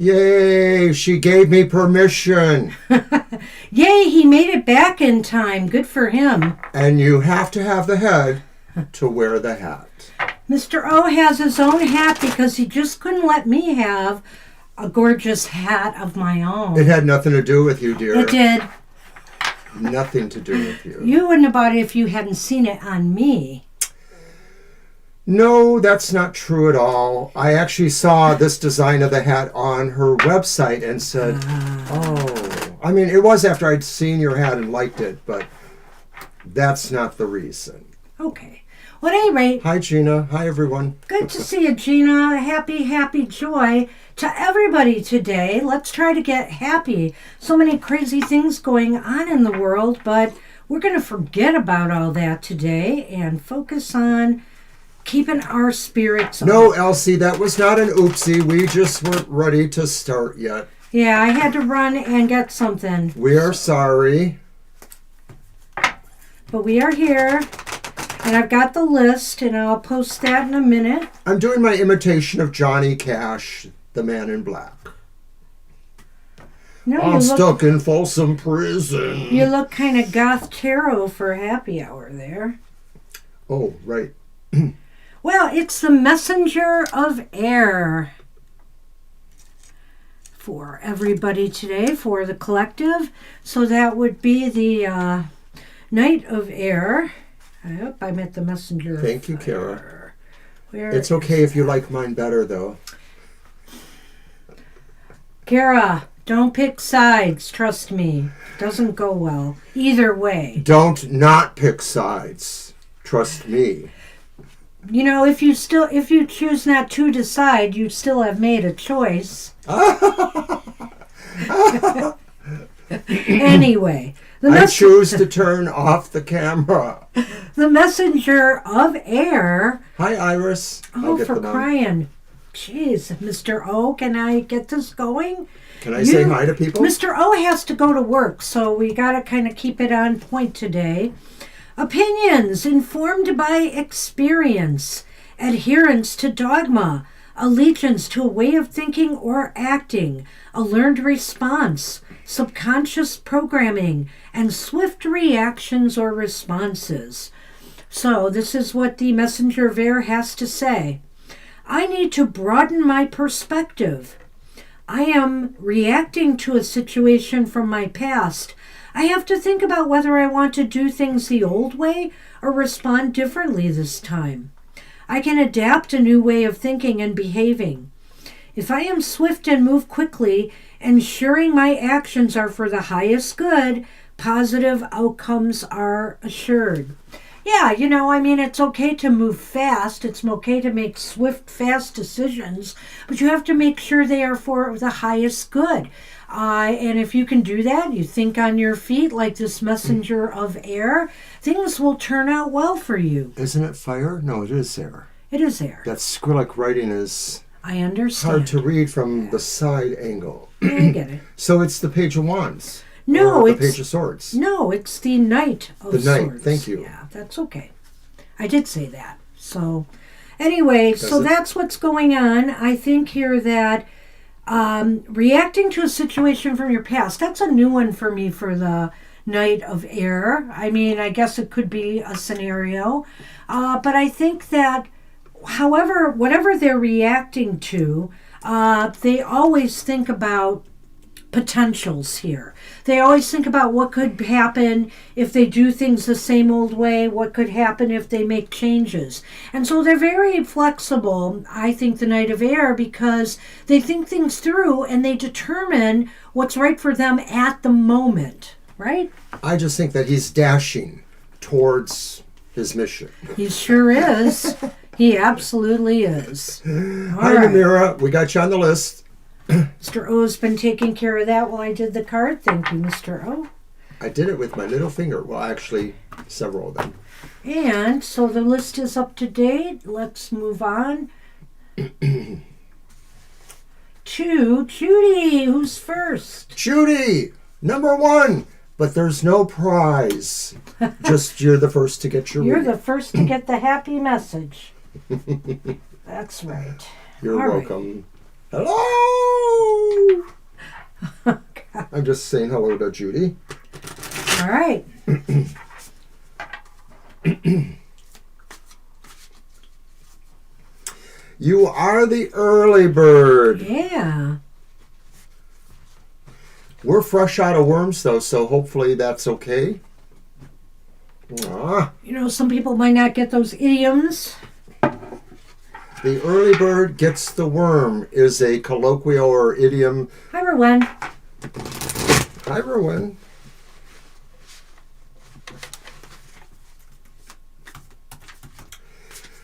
Yay, she gave me permission. Yay, he made it back in time. Good for him. And you have to have the head to wear the hat. Mr. O has his own hat because he just couldn't let me have a gorgeous hat of my own. It had nothing to do with you, dear. It did. Nothing to do with you. You wouldn't have bought it if you hadn't seen it on me. No, that's not true at all. I actually saw this design of the hat on her website and said, oh. I mean, it was after I'd seen your hat and liked it, but that's not the reason. Okay. Well, at any rate. Hi, Gina. Hi, everyone. Good to see you, Gina. Happy, happy joy to everybody today. Let's try to get happy. So many crazy things going on in the world, but we're going to forget about all that today and focus on keeping our spirits up. No, Elsie, that was not an oopsie. We just weren't ready to start yet. Yeah, I had to run and get something. We are sorry. But we are here, and I've got the list, and I'll post that in a minute. I'm doing my imitation of Johnny Cash, the Man in Black. No, I'm stuck in Folsom Prison. You look kind of goth tarot for happy hour there. Oh, right. Well, it's the messenger of air for everybody today, for the collective. So that would be the Knight of Air. I hope I met the messenger. Thank you, Kara. It's okay if you like mine better, though. Kara, don't pick sides. Trust me. Doesn't go well. Either way. Don't not pick sides. Trust me. You know, if you choose not to decide, you still have made a choice. Anyway, I choose to turn off the camera. The messenger of air. Hi, Iris. Oh, for crying. Jeez, Mr. O, can I get this going? Can I say hi to people? Mr. O has to go to work, so we got to kind of keep it on point today. Opinions informed by experience, adherence to dogma, allegiance to a way of thinking or acting, a learned response, subconscious programming, and swift reactions or responses. So this is what the messenger of air has to say. I need to broaden my perspective. I am reacting to a situation from my past. I have to think about whether I want to do things the old way or respond differently this time. I can adapt a new way of thinking and behaving. If I am swift and move quickly, ensuring my actions are for the highest good, positive outcomes are assured. Yeah, you know, I mean, it's okay to move fast. It's okay to make swift, fast decisions, but you have to make sure they are for the highest good. And if you can do that, you think on your feet like this messenger of air, things will turn out well for you. Isn't it fire? No, it is air. It is air. That Skrillex writing is I understand. hard to read from the side angle. I get it. So it's the Page of Wands. No, it's the Page of Swords. No, it's the Knight of Swords. The Knight, thank you. Yeah, that's okay. I did say that. So anyway, that's what's going on. I think here that reacting to a situation from your past, that's a new one for me for the Knight of Air. I mean, I guess it could be a scenario. But I think that whatever they're reacting to, they always think about potentials here. They always think about what could happen if they do things the same old way, what could happen if they make changes. And so they're very flexible, I think, the Knight of Air, because they think things through and they determine what's right for them at the moment, right? I just think that he's dashing towards his mission. He sure is. He absolutely is. Hi, Namira. We got you on the list. Mr. O's been taking care of that while I did the card. Thank you, Mr. O. I did it with my little finger. Well, actually, several of them. And so the list is up to date. Let's move on to Judy. Who's first? Judy, number 1. But there's no prize. Just you're the first to get your You're the first to get the happy message. That's right. You're welcome. Hello! I'm just saying hello to Judy. All right. You are the early bird. Yeah. We're fresh out of worms, though, so hopefully that's okay. You know, some people might not get those idioms. The early bird gets the worm is a colloquial or idiom. Hi, Rowan. Hi, Rowan.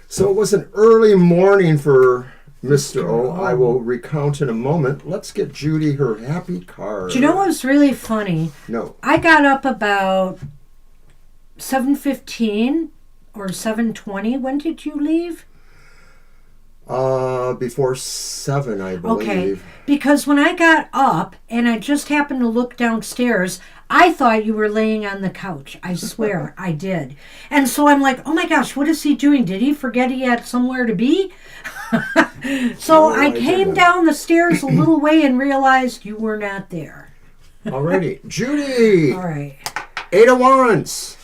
So it was an early morning for Mr. O. I will recount in a moment. Let's get Judy her happy card. Do you know what was really funny? No. I got up about 7:15 or 7:20. When did you leave? Before 7, I believe. Okay, because when I got up and I just happened to look downstairs, I thought you were laying on the couch. I swear, I did. And so I'm like, oh my gosh, what is he doing? Did he forget he had somewhere to be? So I came down the stairs a little way and realized you were not there. Alrighty. Judy! All right. 8 of Wands.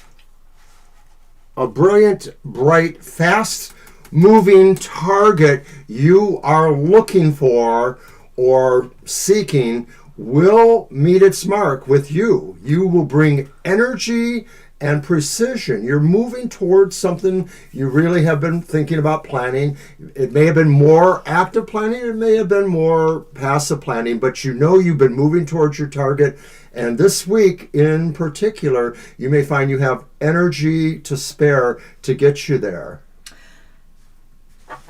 A brilliant, bright, fast moving target you are looking for or seeking will meet its mark with you. You will bring energy and precision. You're moving towards something you really have been thinking about planning. It may have been more active planning, it may have been more passive planning, but you know you've been moving towards your target. And this week in particular, you may find you have energy to spare to get you there.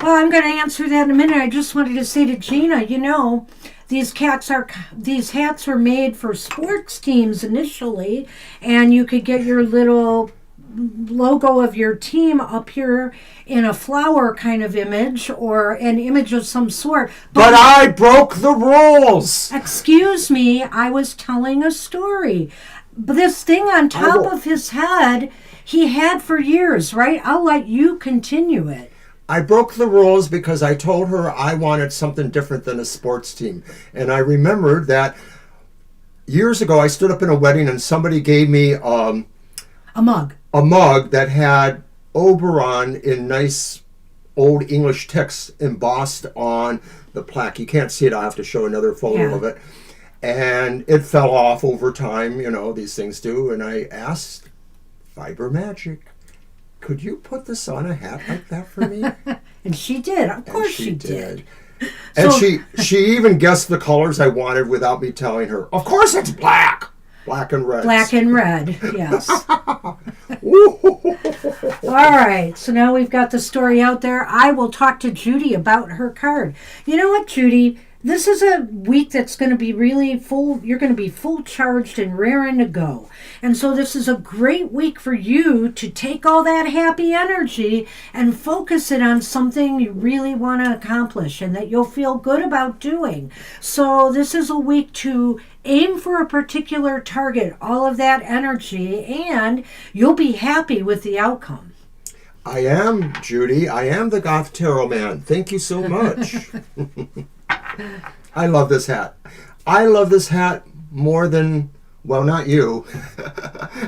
Well, I'm going to answer that in a minute. I just wanted to say to Gina, you know, these hats are made for sports teams initially, and you could get your little logo of your team up here in a flower kind of image or an image of some sort. But I broke the rules. Excuse me, I was telling a story. But this thing on top of his head, he had for years, right? I'll let you continue it. I broke the rules because I told her I wanted something different than a sports team. And I remembered that years ago I stood up in a wedding and somebody gave me a mug that had Oberon in nice old English text embossed on the plaque. You can't see it. I'll have to show another photo of it. And it fell off over time, you know, these things do. And I asked Fiber Magic, could you put this on a hat like that for me? And she did. Of course she did. And she even guessed the colors I wanted without me telling her. Of course it's black. Black and red. Black and red, yes. All right. So now we've got the story out there. I will talk to Judy about her card. You know what, Judy? This is a week that's going to be really full. You're going to be full charged and raring to go. And so this is a great week for you to take all that happy energy and focus it on something you really want to accomplish and that you'll feel good about doing. So this is a week to aim for a particular target, all of that energy, and you'll be happy with the outcome. I am, Judy. I am the Goth Tarot Man. Thank you so much. I love this hat. I love this hat more than, well, not you.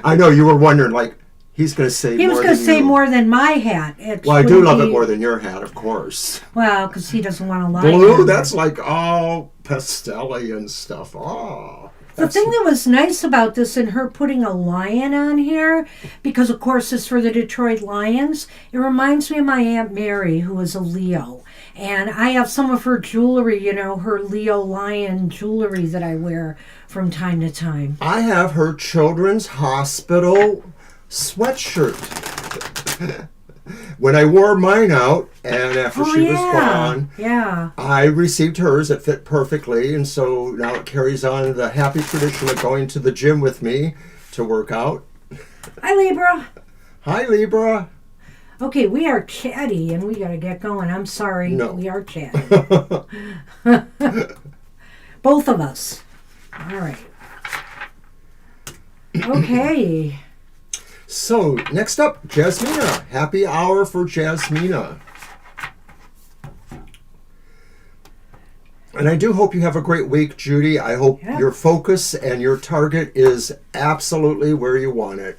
I know you were wondering, like, he's going to say more than you. He was going to say more than my hat. Well, I do love it more than your hat, of course. Well, because he doesn't want to lie. Blue, that's like all pastel-y and stuff. Oh. The thing that was nice about this and her putting a lion on here, because of course it's for the Detroit Lions, it reminds me of my Aunt Mary, who is a Leo. And I have some of her jewelry, you know, her Leo lion jewelry that I wear from time to time. I have her Children's Hospital sweatshirt. When I wore mine out, and after she was gone, I received hers. It fit perfectly, and so now it carries on the happy tradition of going to the gym with me to work out. Hi, Libra. Hi, Libra. Okay, we are chatty, and we got to get going. I'm sorry. No. We are chatty. Both of us. All right. Okay. So, next up, Jasmina. Happy hour for Jasmina. And I do hope you have a great week, Judy. I hope Yep. your focus and your target is absolutely where you want it.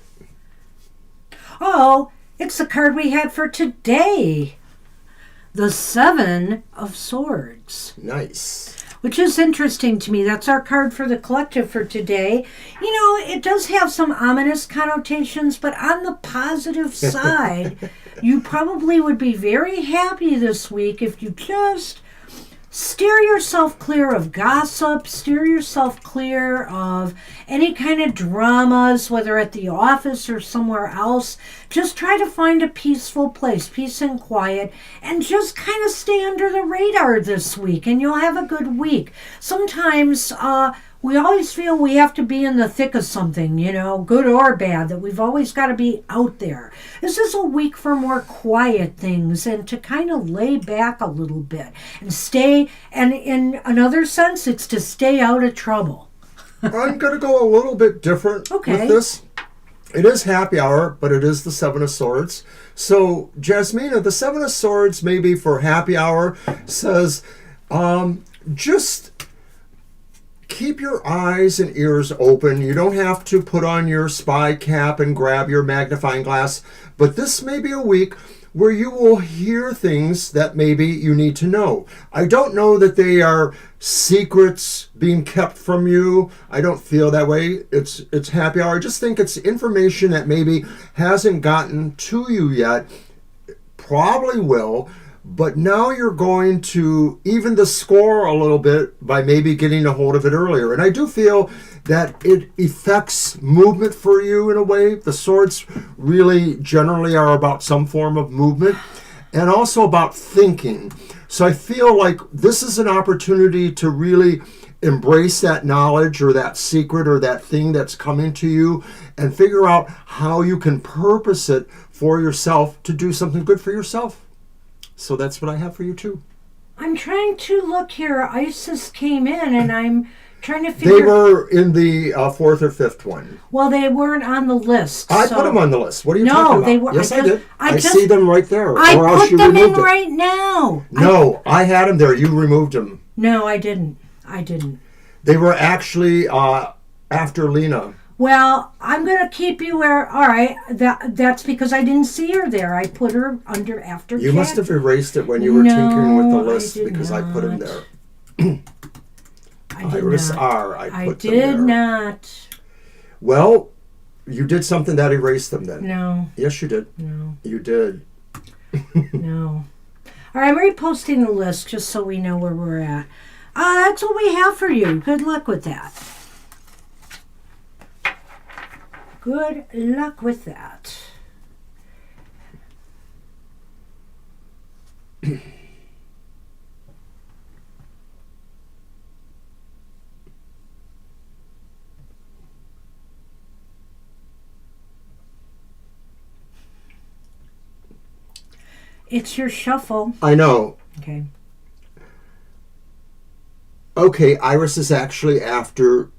Oh, it's the card we had for today. The Seven of Swords. Nice. Which is interesting to me. That's our card for the collective for today. You know, it does have some ominous connotations, but on the positive side, you probably would be very happy this week if you just steer yourself clear of gossip, steer yourself clear of any kind of dramas, whether at the office or somewhere else. Just try to find a peaceful place, peace and quiet, and just kind of stay under the radar this week, and you'll have a good week. Sometimes we always feel we have to be in the thick of something, you know, good or bad, that we've always got to be out there. This is a week for more quiet things and to kind of lay back a little bit and stay, and in another sense, it's to stay out of trouble. I'm going to go a little bit different with this. It is happy hour, but it is the Seven of Swords. So, Jasmina, the Seven of Swords, maybe for happy hour, says just keep your eyes and ears open. You don't have to put on your spy cap and grab your magnifying glass, but this may be a week where you will hear things that maybe you need to know. I don't know that they are secrets being kept from you. I don't feel that way. It's happy hour. I just think it's information that maybe hasn't gotten to you yet. Probably will. But now you're going to even the score a little bit by maybe getting a hold of it earlier. And I do feel that it affects movement for you in a way. The swords really generally are about some form of movement and also about thinking. So I feel like this is an opportunity to really embrace that knowledge or that secret or that thing that's coming to you and figure out how you can purpose it for yourself to do something good for yourself. So that's what I have for you too. I'm trying to look here. ISIS came in, and I'm trying to figure... They were in the fourth or fifth one. Well, they weren't on the list. I put them on the list. What are you talking about? They were. Yes, I did. I just see them right there. I or else put you them in removed it. right now. No, I had them there. You removed them. No, I didn't. They were actually after Lena. Well, I'm going to keep you where... All right, that's because I didn't see her there. I put her under after You Jack. must have erased it when you were tinkering with the list because I put them there. Iris R. I put them there. did not. Well, you did something that erased them then. No. Yes, you did. No. You did. No. All right, I'm reposting the list just so we know where we're at. That's what we have for you. Good luck with that. Good luck with that. It's your shuffle. I know. Okay. Okay, Iris is actually after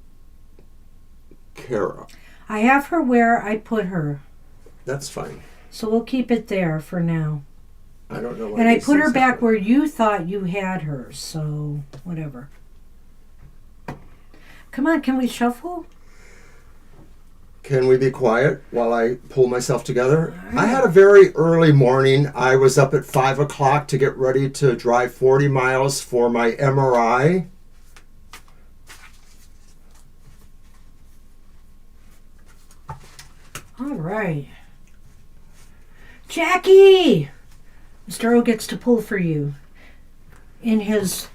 Kara. I have her where I put her. That's fine. So we'll keep it there for now. I don't know why. And I put her back where you thought you had her, so whatever. Come on, can we shuffle? Can we be quiet while I pull myself together? Right. I had a very early morning. I was up at 5 o'clock to get ready to drive 40 miles for my MRI. All right. Jackie! Mr. O gets to pull for you in his...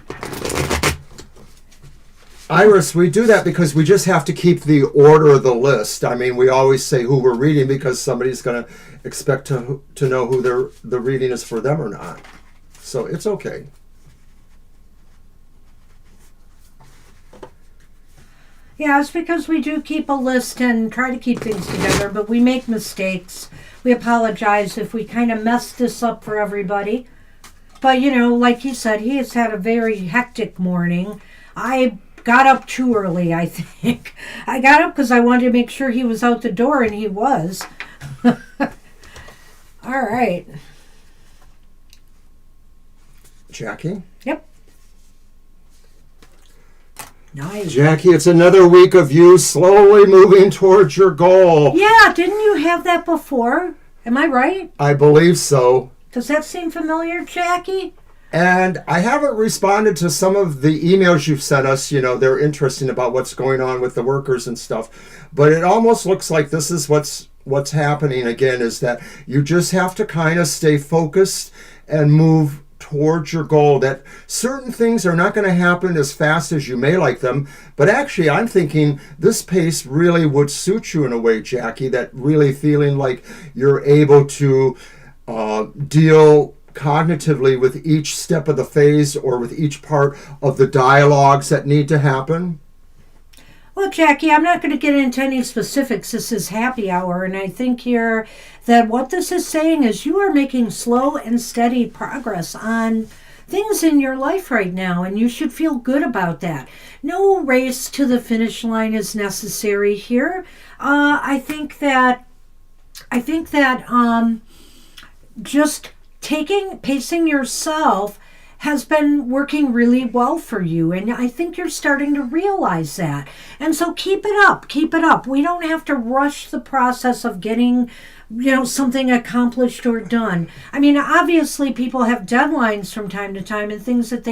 Iris, we do that because we just have to keep the order of the list. I mean, we always say who we're reading because somebody's going to expect to know who the reading is for them or not. So it's okay. Yeah, it's because we do keep a list and try to keep things together, but we make mistakes. We apologize if we kind of messed this up for everybody. But, you know, like he said, he has had a very hectic morning. I got up too early, I think. I got up because I wanted to make sure he was out the door, and he was. All right. Jackie? Yep. Nice. Jackie, it's another week of you slowly moving towards your goal. Yeah, didn't you have that before? Am I right? I believe so. Does that seem familiar, Jackie? And I haven't responded to some of the emails you've sent us. They're interesting about what's going on with the workers and stuff. But it almost looks like this is what's happening again, is that you just have to kind of stay focused and move towards your goal. That certain things are not going to happen as fast as you may like them. But actually, I'm thinking this pace really would suit you in a way, Jackie, that really feeling like you're able to deal cognitively with each step of the phase or with each part of the dialogues that need to happen? Well, Jackie, I'm not going to get into any specifics. This is happy hour, and I think here that what this is saying is you are making slow and steady progress on things in your life right now, and you should feel good about that. No race to the finish line is necessary here. I think that just pacing yourself has been working really well for you, and I think you're starting to realize that. And so keep it up. We don't have to rush the process of getting something accomplished or done. I mean, obviously people have deadlines from time to time and things that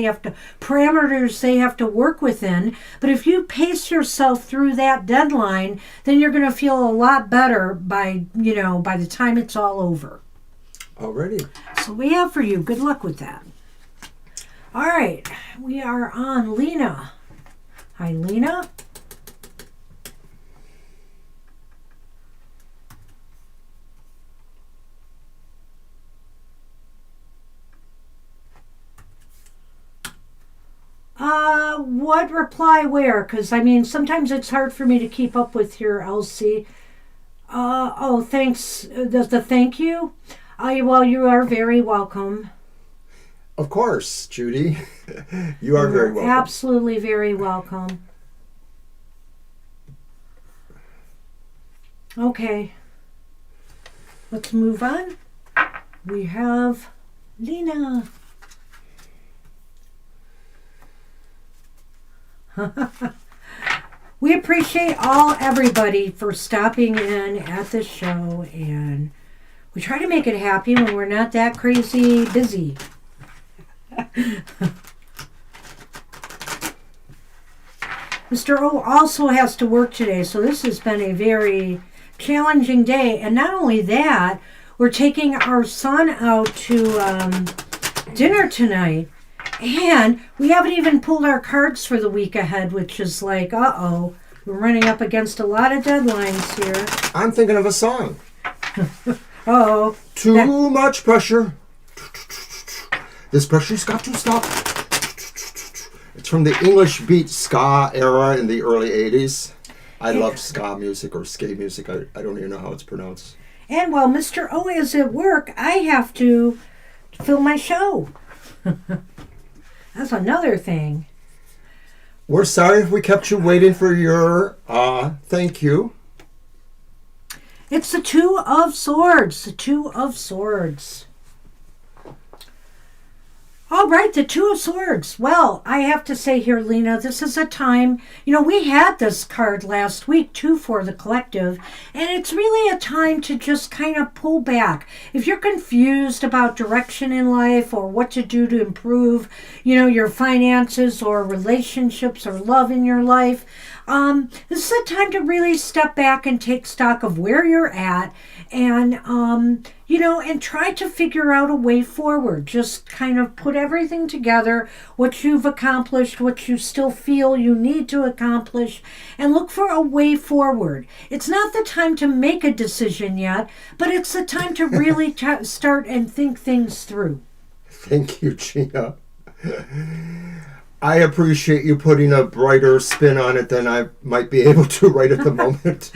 parameters they have to work within, but if you pace yourself through that deadline, then you're going to feel a lot better by the time it's all over. Already. So we have for you. Good luck with that. All right. We are on Lena. Hi, Lena. What reply where? Because, sometimes it's hard for me to keep up with your LC. Thanks. The thank you? Well, you are very welcome. Of course, Judy. You are very welcome. Absolutely very welcome. Okay. Let's move on. We have Lena. We appreciate everybody for stopping in at the show, and we try to make it happy when we're not that crazy busy. Mr. O also has to work today, so this has been a very challenging day. And not only that, we're taking our son out to dinner tonight. And we haven't even pulled our cards for the week ahead, which is like, we're running up against a lot of deadlines here. I'm thinking of a song. Too much pressure. This pressure's got to stop. It's from the English beat ska era in the early 80s. I loved ska music or skate music. I don't even know how it's pronounced. And while Mr. O is at work, I have to film my show. That's another thing. We're sorry if we kept you waiting for your thank you. It's the Two of Swords. The Two of Swords. All right, the Two of Swords. Well, I have to say here, Lena, this is a time, we had this card last week too for the collective, and it's really a time to just kind of pull back. If you're confused about direction in life or what to do to improve, your finances or relationships or love in your life, this is a time to really step back and take stock of where you're at and, and try to figure out a way forward. Just kind of put everything together, what you've accomplished, what you still feel you need to accomplish, and look for a way forward. It's not the time to make a decision yet, but it's the time to really start and think things through. Thank you, Gina. I appreciate you putting a brighter spin on it than I might be able to right at the moment.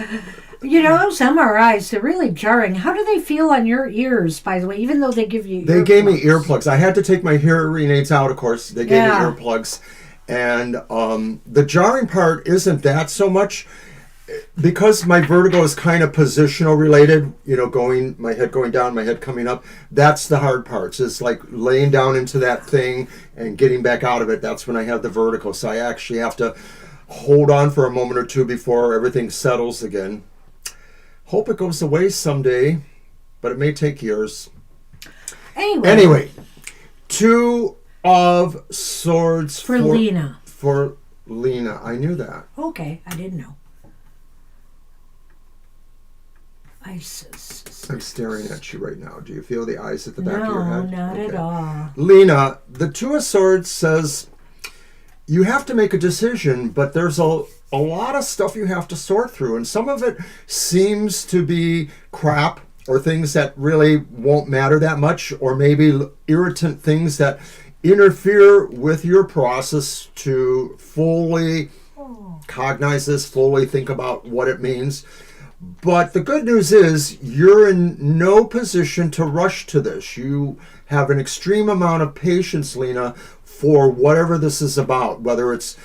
Those MRIs, they're really jarring. How do they feel on your ears, by the way, even though they give you They gave me earplugs. I had to take my hearing aids out, of course. They gave me earplugs. And the jarring part isn't that so much. Because my vertigo is kind of positional related, my head going down, my head coming up. That's the hard parts. It's like laying down into that thing and getting back out of it. That's when I have the vertigo. So I actually have to hold on for a moment or two before everything settles again. Hope it goes away someday, but it may take years. Anyway, 2 of Swords for Lena. For Lena. I knew that. Okay, I didn't know. Isis. I'm staring at you right now. Do you feel the eyes at the back of your head? No, not at all. Lena, the 2 of Swords says you have to make a decision, but there's a lot of stuff you have to sort through, and some of it seems to be crap or things that really won't matter that much, or maybe irritant things that interfere with your process to fully cognize this, fully think about what it means. But the good news is you're in no position to rush to this. You have an extreme amount of patience, Lena, for whatever this is about, whether it's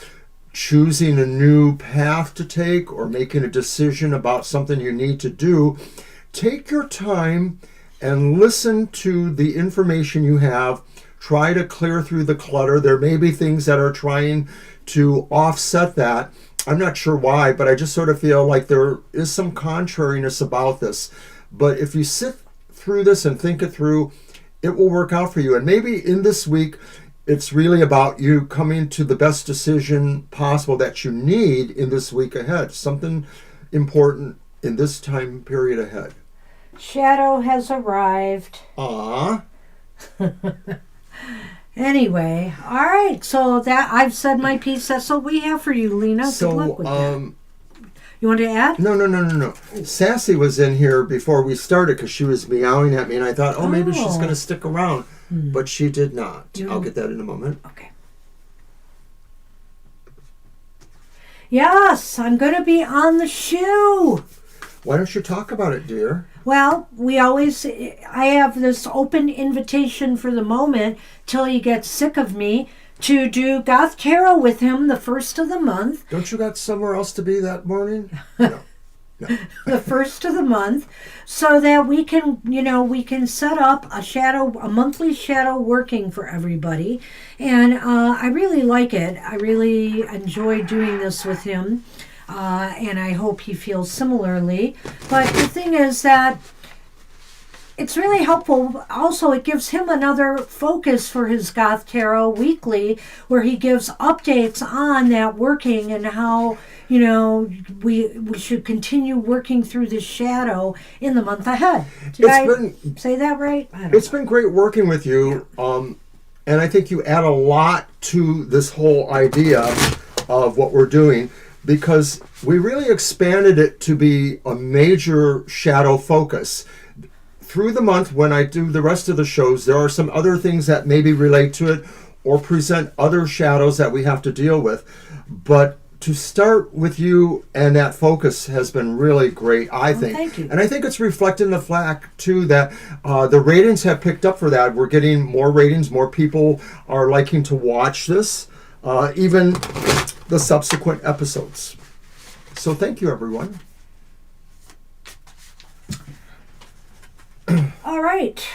choosing a new path to take or making a decision about something you need to do. Take your time and listen to the information you have. Try to clear through the clutter. There may be things that are trying to offset that. I'm not sure why, but I just sort of feel like there is some contrariness about this. But if you sit through this and think it through, it will work out for you. And maybe in this week, it's really about you coming to the best decision possible that you need in this week ahead. Something important in this time period ahead. Shadow has arrived. Anyway, all right. So that I've said my piece. That's all we have for you, Lena. So, good luck with that. You want to add? No. Sassy was in here before we started because she was meowing at me, and I thought, maybe she's going to stick around. But she did not. I'll get that in a moment. Okay. Yes, I'm going to be on the shoe. Why don't you talk about it, dear? Well, I have this open invitation for the moment till he gets sick of me to do Goth Tarot with him the first of the month. Don't you got somewhere else to be that morning? No. The first of the month, so that we can set up a monthly shadow working for everybody. And I really like it. I really enjoy doing this with him. And I hope he feels similarly. But the thing is that it's really helpful. Also, it gives him another focus for his Goth Tarot weekly, where he gives updates on that working and how, we should continue working through the shadow in the month ahead. Did I say that right? It's been great working with you. And I think you add a lot to this whole idea of what we're doing, because we really expanded it to be a major shadow focus. Through the month, when I do the rest of the shows, there are some other things that maybe relate to it or present other shadows that we have to deal with. But to start with you and that focus has been really great, I think. Thank you. And I think it's reflected in the fact, too, that the ratings have picked up for that. We're getting more ratings. More people are liking to watch this, even the subsequent episodes. So thank you, everyone. All right.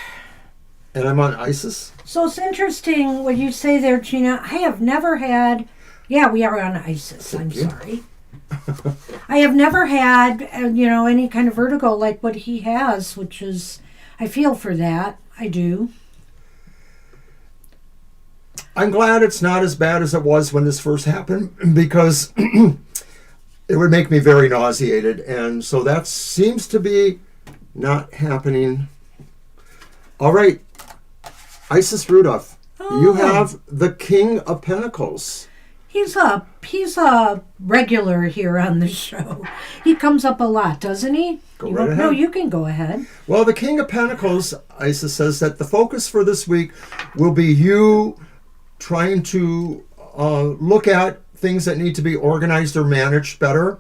And I'm on Isis. So it's interesting what you say there, Gina. I have never had... Yeah, we are on Isis. Sorry. I have never had, any kind of vertigo like what he has, which is... I feel for that. I do. I'm glad it's not as bad as it was when this first happened, because it would make me very nauseated. And so that seems to be not happening. All right. Isis Rudolph, you have the King of Pentacles. He's a regular here on the show. He comes up a lot, doesn't he? Go right ahead. No, you can go ahead. Well, the King of Pentacles, Isis says that the focus for this week will be you trying to look at things that need to be organized or managed better.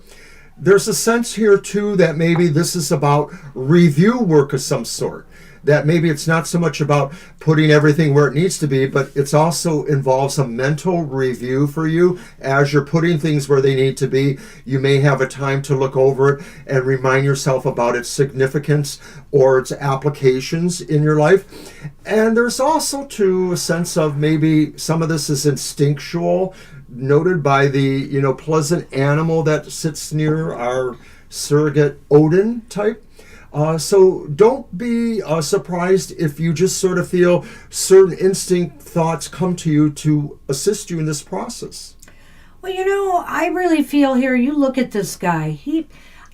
There's a sense here, too, that maybe this is about review work of some sort. That maybe it's not so much about putting everything where it needs to be, but it's also involves a mental review for you. As you're putting things where they need to be, you may have a time to look over it and remind yourself about its significance or its applications in your life. And there's also, too, a sense of maybe some of this is instinctual. noted by the, pleasant animal that sits near our surrogate Odin type. So don't be surprised if you just sort of feel certain instinct thoughts come to you to assist you in this process. Well, I really feel here, you look at this guy.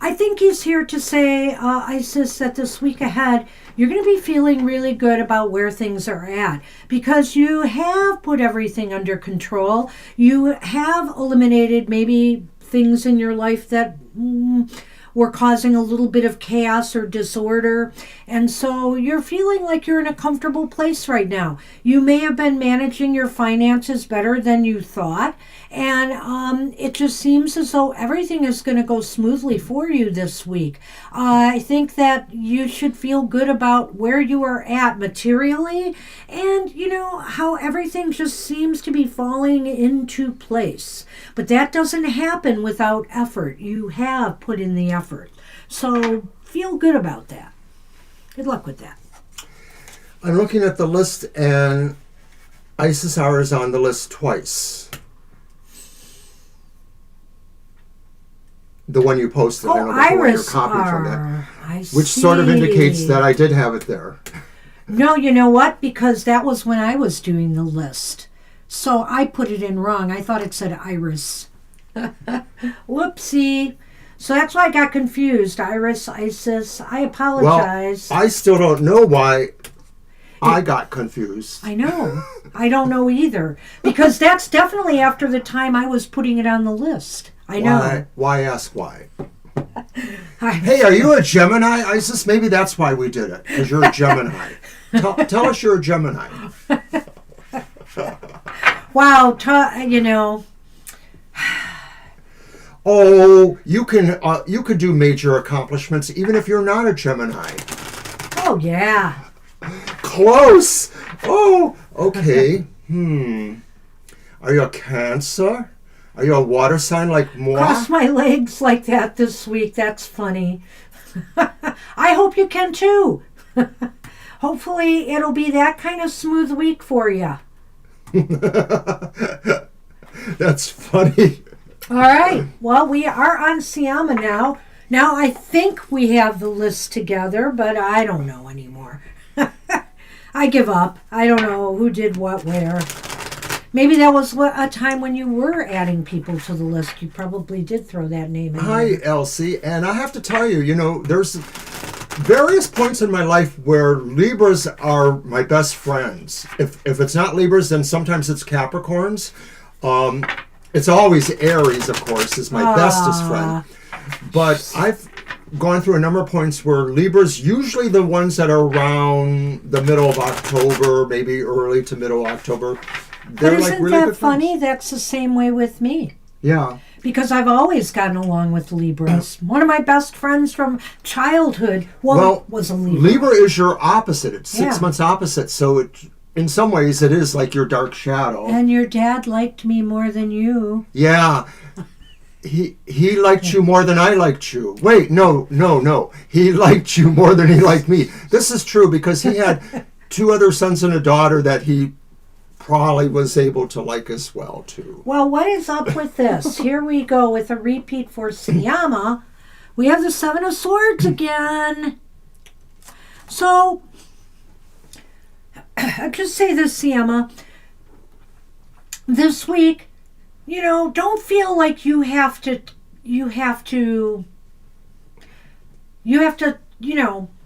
I think he's here to say, Isis, that this week ahead, you're going to be feeling really good about where things are at because you have put everything under control. You have eliminated maybe things in your life that were causing a little bit of chaos or disorder. And so you're feeling like you're in a comfortable place right now. You may have been managing your finances better than you thought. And it just seems as though everything is going to go smoothly for you this week. I think that you should feel good about where you are at materially and, how everything just seems to be falling into place. But that doesn't happen without effort. You have put in the effort. So feel good about that. Good luck with that. I'm looking at the list and Isis Hour is on the list twice. The one you posted, I don't know where you're copying from that. Which sort of indicates that I did have it there. No, you know what? Because that was when I was doing the list. So I put it in wrong. I thought it said Iris. Whoopsie. So that's why I got confused. Iris, Isis. I apologize. Well, I still don't know why I got confused. I know. I don't know either. Because that's definitely after the time I was putting it on the list. I know. Why ask why? Hey, are you a Gemini, Isis? Maybe that's why we did it, because you're a Gemini. Tell us you're a Gemini. Wow, Oh, you can do major accomplishments even if you're not a Gemini. Oh, yeah. Close. Oh, okay. Are you a Cancer? Are you a water sign like moi? Cross my legs like that this week. That's funny. I hope you can too. Hopefully it'll be that kind of smooth week for you. That's funny. All right. Well, we are on Siama now. Now I think we have the list together, but I don't know anymore. I give up. I don't know who did what where. Maybe that was a time when you were adding people to the list. You probably did throw that name in. Hi, Elsie. And I have to tell you, there's various points in my life where Libras are my best friends. If it's not Libras, then sometimes it's Capricorns. It's always Aries, of course, is my bestest friend. But I've gone through a number of points where Libras, usually the ones that are around the middle of October, maybe early to middle October, they're but isn't like really that good funny? friends. That's the same way with me. Yeah. Because I've always gotten along with Libras. One of my best friends from childhood was a Libra. Libra is your opposite. It's 6 months opposite. So in some ways, it is like your dark shadow. And your dad liked me more than you. Yeah. He liked you more than I liked you. Wait, no. He liked you more than he liked me. This is true because he had 2 other sons and a daughter that he probably was able to like as well, too. Well, what is up with this? Here we go with a repeat for Siyama. We have the 7 of Swords again. So, I'll just say this, Siyama. This week, don't feel like you have to,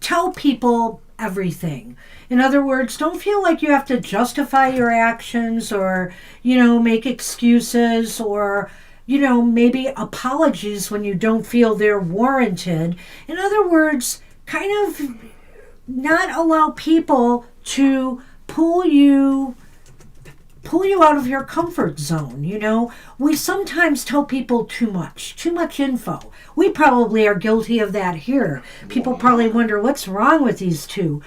tell people everything. In other words, don't feel like you have to justify your actions or, make excuses or, maybe apologies when you don't feel they're warranted. In other words, kind of not allow people to pull you out of your comfort zone. We sometimes tell people too much info. We probably are guilty of that here. People probably wonder what's wrong with these two.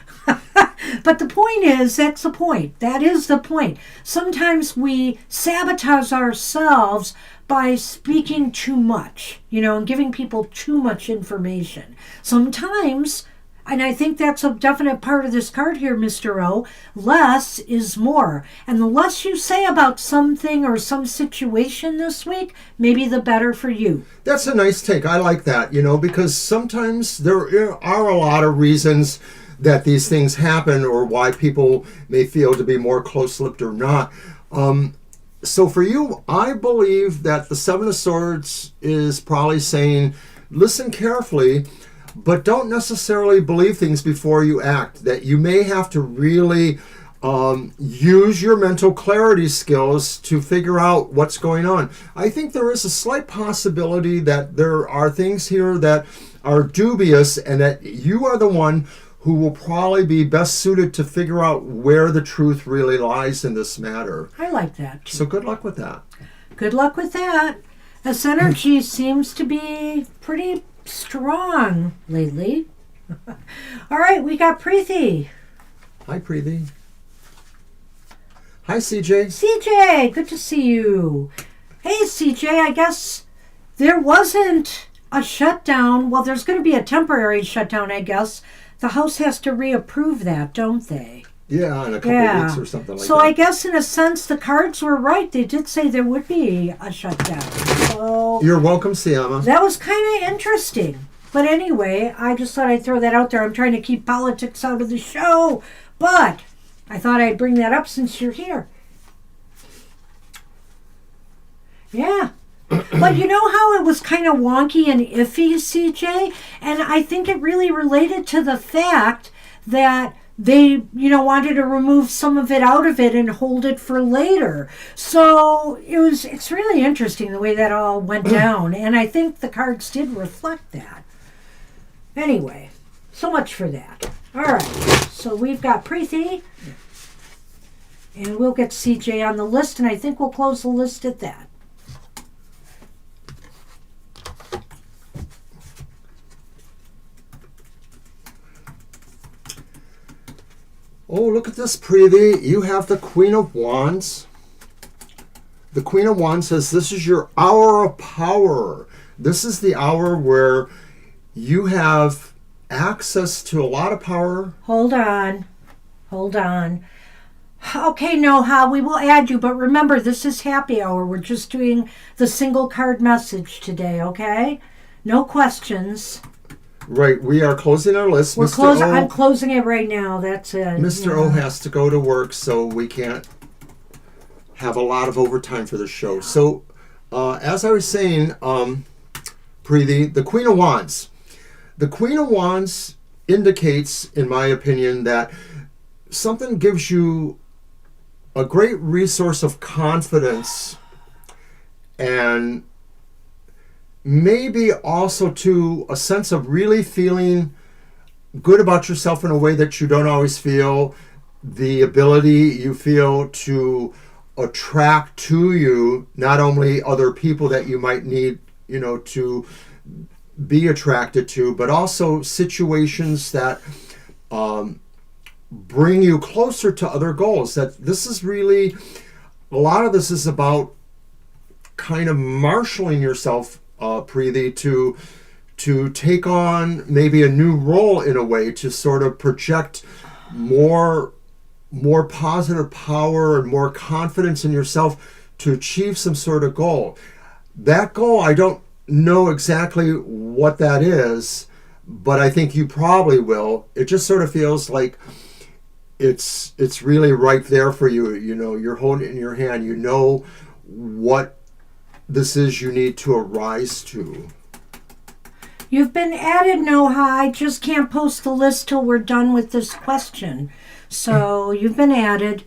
But the point is, that's the point. That is the point. Sometimes we sabotage ourselves by speaking too much, and giving people too much information. Sometimes And I think that's a definite part of this card here, Mr. O. Less is more. And the less you say about something or some situation this week, maybe the better for you. That's a nice take. I like that, because sometimes there are a lot of reasons that these things happen or why people may feel to be more close-lipped or not. So for you, I believe that the Seven of Swords is probably saying, listen carefully, but don't necessarily believe things before you act. That you may have to really use your mental clarity skills to figure out what's going on. I think there is a slight possibility that there are things here that are dubious and that you are the one who will probably be best suited to figure out where the truth really lies in this matter. I like that too. So good luck with that. Good luck with that. This energy seems to be pretty strong lately. All right, we got Preeti. Hi, Preeti. Hi, CJ. CJ, good to see you. Hey, CJ, I guess there wasn't a shutdown. Well, there's going to be a temporary shutdown, I guess. The House has to reapprove that, don't they? Yeah, in a couple of weeks or something like that. So I guess in a sense the cards were right. They did say there would be a shutdown. So you're welcome, Siama. that was kind of interesting. But anyway, I just thought I'd throw that out there. I'm trying to keep politics out of the show, but I thought I'd bring that up since you're here. Yeah. But you know how it was kind of wonky and iffy, CJ? And I think it really related to the fact that they, wanted to remove some of it out of it and hold it for later. So it's really interesting the way that all went down. And I think the cards did reflect that. Anyway, so much for that. All right. So we've got Preeti. And we'll get CJ on the list. And I think we'll close the list at that. Oh, look at this, Preeti. You have the Queen of Wands. The Queen of Wands says this is your hour of power. This is the hour where you have access to a lot of power. Hold on. Okay, Noha, we will add you, but remember, this is happy hour. We're just doing the single card message today, okay? No questions. Right, we are closing our list. I'm closing it right now. That's it. Mr. O has to go to work, so we can't have a lot of overtime for the show. So, as I was saying, Preeti, the Queen of Wands. The Queen of Wands indicates, in my opinion, that something gives you a great resource of confidence and maybe also to a sense of really feeling good about yourself in a way that you don't always feel. The ability you feel to attract to you not only other people that you might need, to be attracted to, but also situations that bring you closer to other goals. That this is really, a lot of this is about kind of marshaling yourself, Preeti, to take on maybe a new role in a way, to sort of project more positive power and more confidence in yourself to achieve some sort of goal. That goal, I don't know exactly what that is, but I think you probably will. It just sort of feels like it's really right there for you. You're holding it in your hand. You know what this is you need to arise to. You've been added, Noha. I just can't post the list till we're done with this question. So you've been added.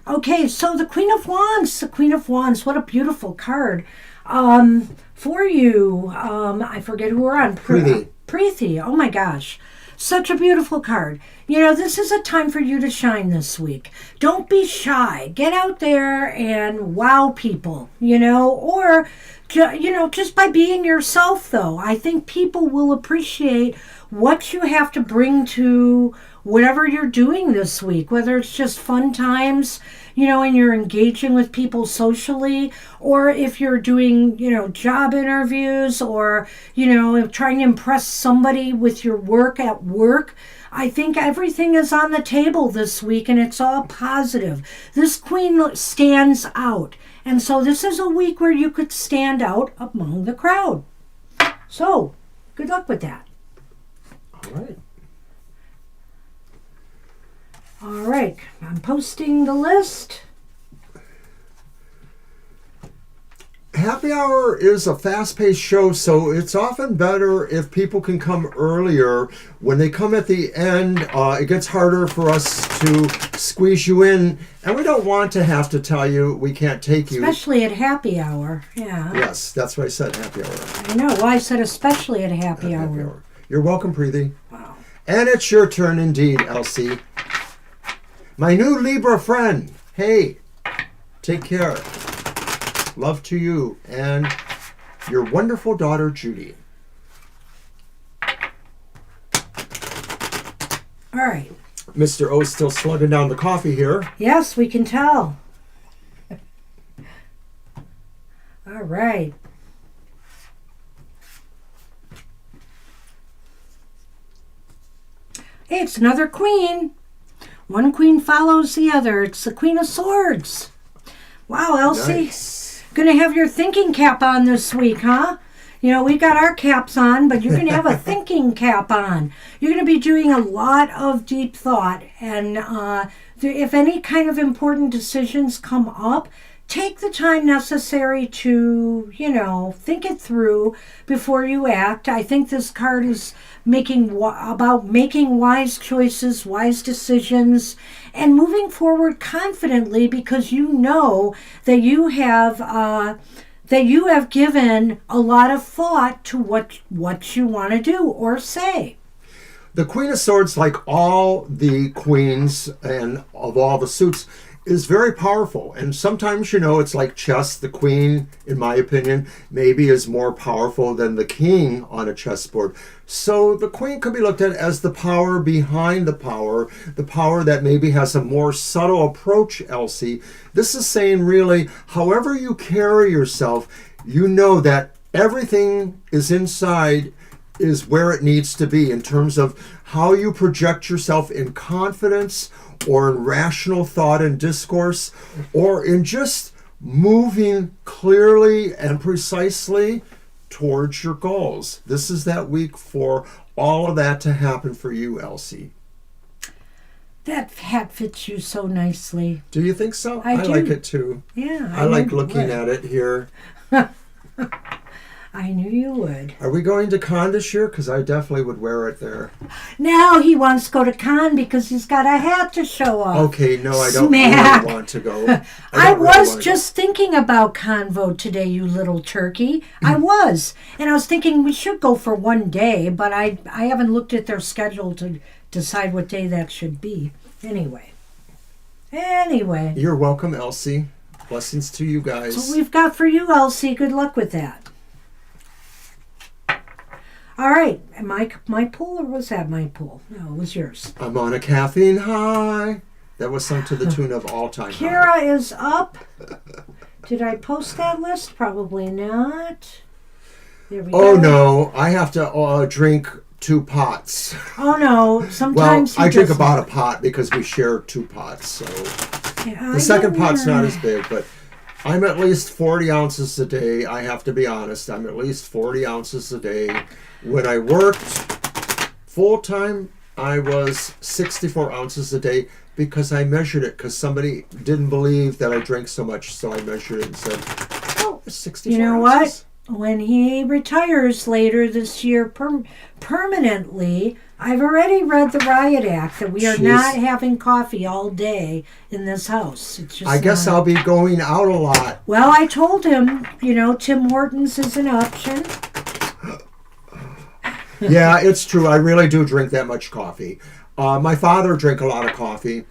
Okay, so the Queen of Wands, what a beautiful card. For you, I forget who we're on. Preeti, oh my gosh. Such a beautiful card. This is a time for you to shine this week. Don't be shy. Get out there and wow people, or just by being yourself, though. I think people will appreciate what you have to bring to whatever you're doing this week, whether it's just fun times, and you're engaging with people socially, or if you're doing, job interviews, or, trying to impress somebody with your work at work. I think everything is on the table this week, and it's all positive. This queen stands out. And so this is a week where you could stand out among the crowd. So, good luck with that. All right. All right, I'm posting the list. Happy Hour is a fast-paced show, so it's often better if people can come earlier. When they come at the end, it gets harder for us to squeeze you in, and we don't want to have to tell you we can't take you. Especially at happy hour, yeah. Yes, that's why I said happy hour. I know, why I said especially at happy hour. You're welcome, Preeti. Wow. And it's your turn indeed, Elsie. My new Libra friend. Hey, take care. Love to you and your wonderful daughter, Judy. All right. Mr. O's still slugging down the coffee here. Yes, we can tell. All right. Hey, it's another queen. One queen follows the other. It's the Queen of Swords. Wow, Elsie. Nice. Gonna have your thinking cap on this week, huh? We got our caps on, but you're gonna have a thinking cap on. You're gonna be doing a lot of deep thought, and if any kind of important decisions come up, take the time necessary to, think it through before you act. I think this card is about making wise choices, wise decisions, and moving forward confidently because you know that you have given a lot of thought to what you want to do or say. The Queen of Swords, like all the queens and of all the suits, is very powerful. And sometimes, it's like chess. The queen, in my opinion, maybe is more powerful than the king on a chessboard. So the queen could be looked at as the power behind the power that maybe has a more subtle approach, Elsie. This is saying really, however you carry yourself, you know that everything is inside is where it needs to be in terms of how you project yourself in confidence or in rational thought and discourse, or in just moving clearly and precisely towards your goals. This is that week for all of that to happen for you, Elsie. That hat fits you so nicely. Do you think so? I do. Like it too. Yeah. I like looking at it here. I knew you would. Are we going to Cannes this year? Because I definitely would wear it there. Now he wants to go to Cannes because he's got a hat to show off. Okay, no, I don't Smack. really want to go. I was just thinking about Convo today, you little turkey. I was. And I was thinking we should go for one day, but I haven't looked at their schedule to decide what day that should be. Anyway. You're welcome, Elsie. Blessings to you guys. So we've got for you, Elsie. Good luck with that. All right. My pool, or was that my pool? No, it was yours. I'm on a caffeine high. That was sung to the tune of All Time High. Kira is up. Did I post that list? Probably not. There we go. Oh, no. I have to drink 2 pots. Oh, no. Sometimes I drink about a pot because we share 2 pots. So the second pot's not as big, but I'm at least 40 ounces a day. I have to be honest. I'm at least 40 ounces a day. When I worked full-time, I was 64 ounces a day because I measured it because somebody didn't believe that I drank so much. So I measured it and said, oh, it's 64 You know ounces. what? When he retires later this year permanently, I've already read the Riot Act that we are not having coffee all day in this house. It's just I guess I'll be going out a lot. Well, I told him, Tim Hortons is an option. Yeah, it's true. I really do drink that much coffee. My father drank a lot of coffee.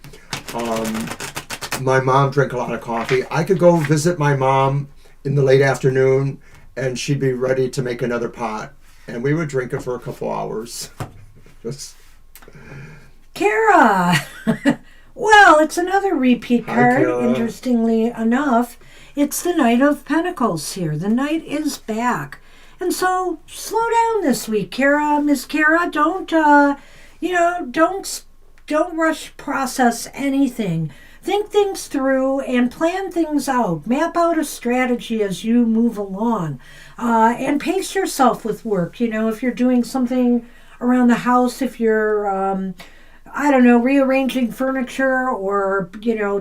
My mom drank a lot of coffee. I could go visit my mom in the late afternoon, and she'd be ready to make another pot, and we would drink it for a couple hours. Just Kara! Well, it's another repeat Hi, card. Kara. Interestingly enough, it's the Knight of Pentacles here. The Knight is back. And so, slow down this week, Kara. Miss Kara, don't rush process anything. Think things through and plan things out. Map out a strategy as you move along. And pace yourself with work. If you're doing something around the house, if you're rearranging furniture or,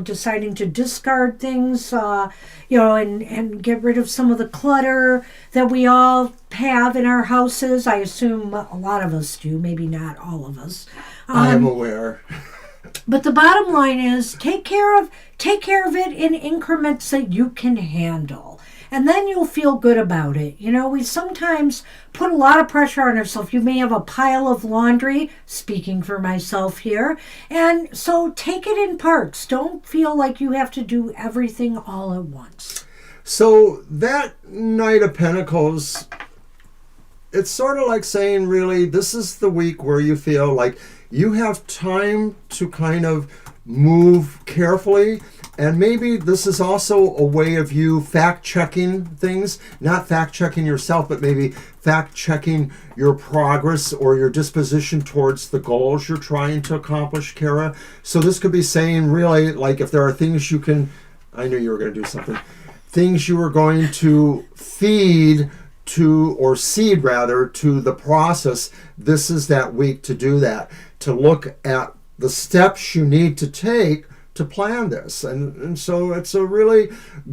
deciding to discard things, and get rid of some of the clutter that we all have in our houses. I assume a lot of us do, maybe not all of us. I am aware. But the bottom line is take care of it in increments that you can handle. And then you'll feel good about it. We sometimes put a lot of pressure on ourselves. You may have a pile of laundry, speaking for myself here. And so take it in parts. Don't feel like you have to do everything all at once. So that Knight of Pentacles, it's sort of like saying, really, this is the week where you feel like you have time to kind of move carefully. And maybe this is also a way of you fact-checking things, not fact-checking yourself, but maybe fact-checking your progress or your disposition towards the goals you're trying to accomplish, Kara. So this could be saying, really, like if there are things you can, I knew you were going to do something, things you were going to feed to, or seed rather, to the process, this is that week to do that, to look at the steps you need to take to plan this. And so it's a really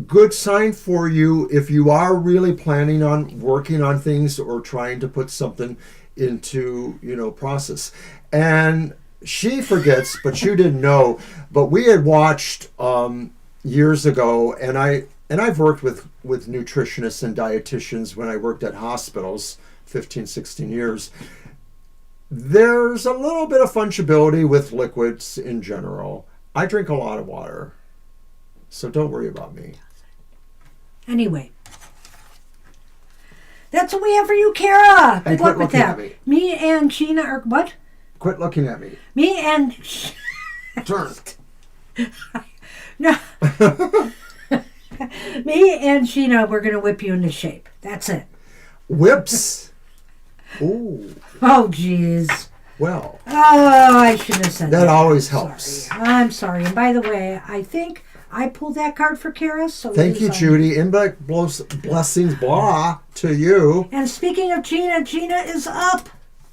good sign for you if you are really planning on working on things or trying to put something into, process. And she forgets, but you didn't know, but we had watched years ago, and I've worked with nutritionists and dietitians when I worked at hospitals 15, 16 years. There's a little bit of fungibility with liquids in general. I drink a lot of water, so don't worry about me. Anyway, that's what we have for you, Kara. And Good luck with that. Me and Gina are what? Quit looking at me. Me and Turn. No. Me and Gina, we're going to whip you into shape. That's it. Whips. Ooh. Oh, jeez. Well. Oh, I shouldn't have said that. That always helps. Sorry. I'm sorry. And by the way, I think I pulled that card for Kara. So thank you, Judy. Inback blessings, blah, to you. And speaking of Gina, Gina is up.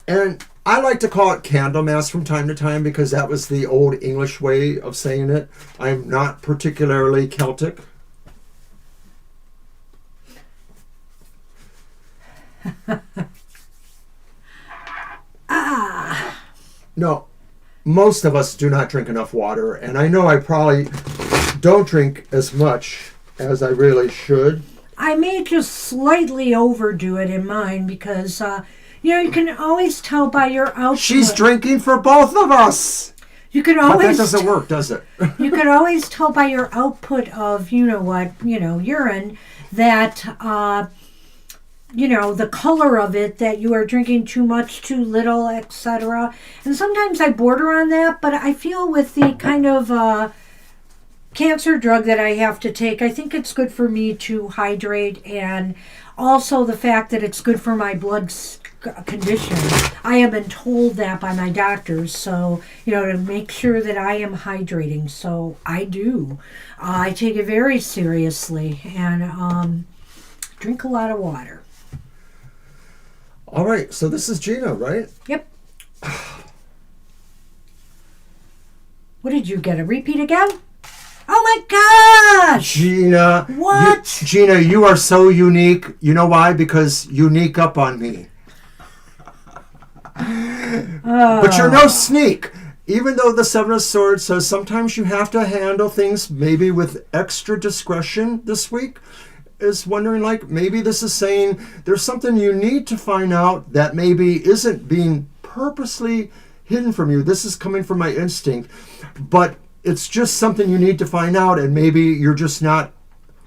And I like to call it Candlemas from time to time because that was the old English way of saying it. I'm not particularly Celtic. No, most of us do not drink enough water, and I know I probably don't drink as much as I really should. I may just slightly overdo it in mine because, you can always tell by your output. She's drinking for both of us. You can always. But that doesn't work, does it? You can always tell by your output of, urine that, the color of it, that you are drinking too much, too little, etc. And sometimes I border on that, but I feel with the kind of cancer drug that I have to take, I think it's good for me to hydrate, and also the fact that it's good for my blood condition. I have been told that by my doctors, so, to make sure that I am hydrating. So I do. I take it very seriously and drink a lot of water. All right, so this is Gina, right? Yep. What did you get? A repeat again? Oh my gosh! Gina. What? Gina, you are so unique. You know why? Because you sneak up on me. But you're no sneak. Even though the Seven of Swords says sometimes you have to handle things maybe with extra discretion this week, is wondering, like, maybe this is saying there's something you need to find out that maybe isn't being purposely hidden from you. This is coming from my instinct, but it's just something you need to find out, and maybe you're just not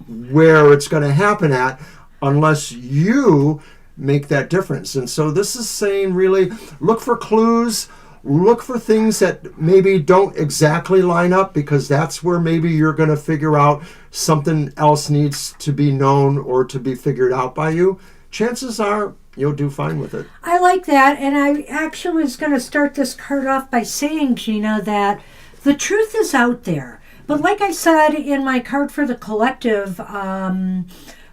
where it's going to happen at. unless you make that difference. And so this is saying, really, look for clues, look for things that maybe don't exactly line up, because that's where maybe you're going to figure out something else needs to be known or to be figured out by you. Chances are you'll do fine with it. I like that, and I actually was going to start this card off by saying, Gina, that the truth is out there. But like I said in my card for the collective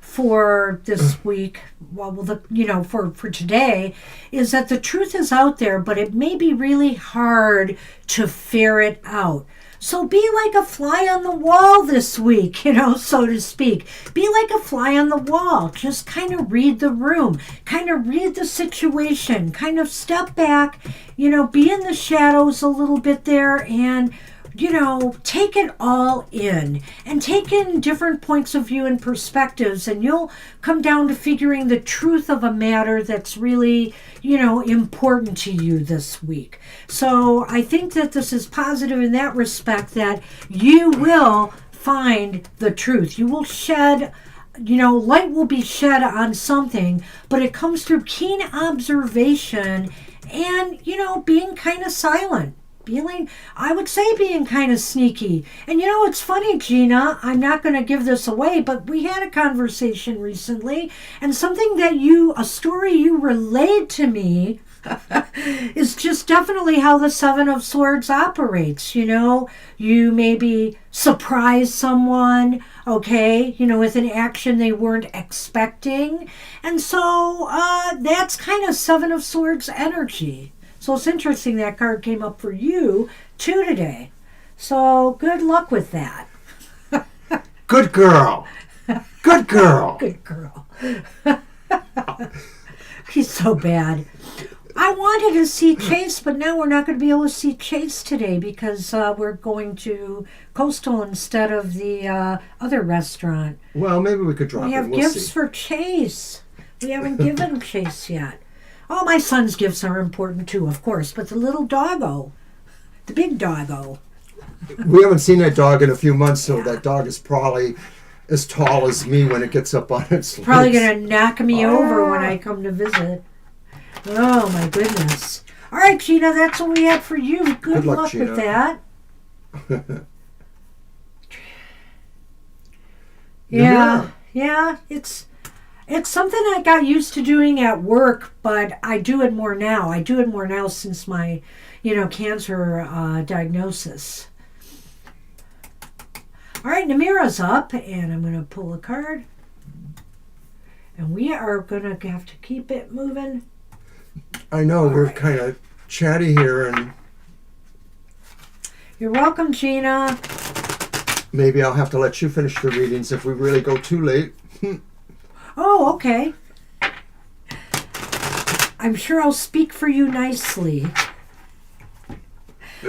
for this week, for today, is that the truth is out there, but it may be really hard to ferret out. So be like a fly on the wall this week, so to speak. Be like a fly on the wall. Just kind of read the room, kind of read the situation, kind of step back, be in the shadows a little bit there, and take it all in and take in different points of view and perspectives, and you'll come down to figuring the truth of a matter that's really, important to you this week. So I think that this is positive in that respect, that you will find the truth. You will shed, light will be shed on something, but it comes through keen observation and, being kind of silent. I would say being kind of sneaky. And it's funny, Gina, I'm not going to give this away, but we had a conversation recently, and a story you relayed to me is just definitely how the Seven of Swords operates. You maybe surprise someone, with an action they weren't expecting. And so that's kind of Seven of Swords energy. So it's interesting that card came up for you too today. So good luck with that. Good girl. Good girl. Good girl. He's so bad. I wanted to see Chase, but now we're not going to be able to see Chase today because we're going to Coastal instead of the other restaurant. Well, maybe we could drop in. We have gifts for Chase. We haven't given Chase yet. Oh, my son's gifts are important too, of course, but the little doggo, the big doggo. We haven't seen that dog in a few months, so that dog is probably as tall as me when it gets up on its legs. Probably going to knock me over when I come to visit. Oh, my goodness. All right, Gina, that's what we had for you. Good luck Gina. with that. Yeah, it's something I got used to doing at work, but I do it more now. I do it more now since my, cancer diagnosis. All right, Namira's up, and I'm going to pull a card. And we are going to have to keep it moving. I know, we're kind of chatty here, and... You're welcome, Gina. Maybe I'll have to let you finish the readings if we really go too late. Oh, okay. I'm sure I'll speak for you nicely.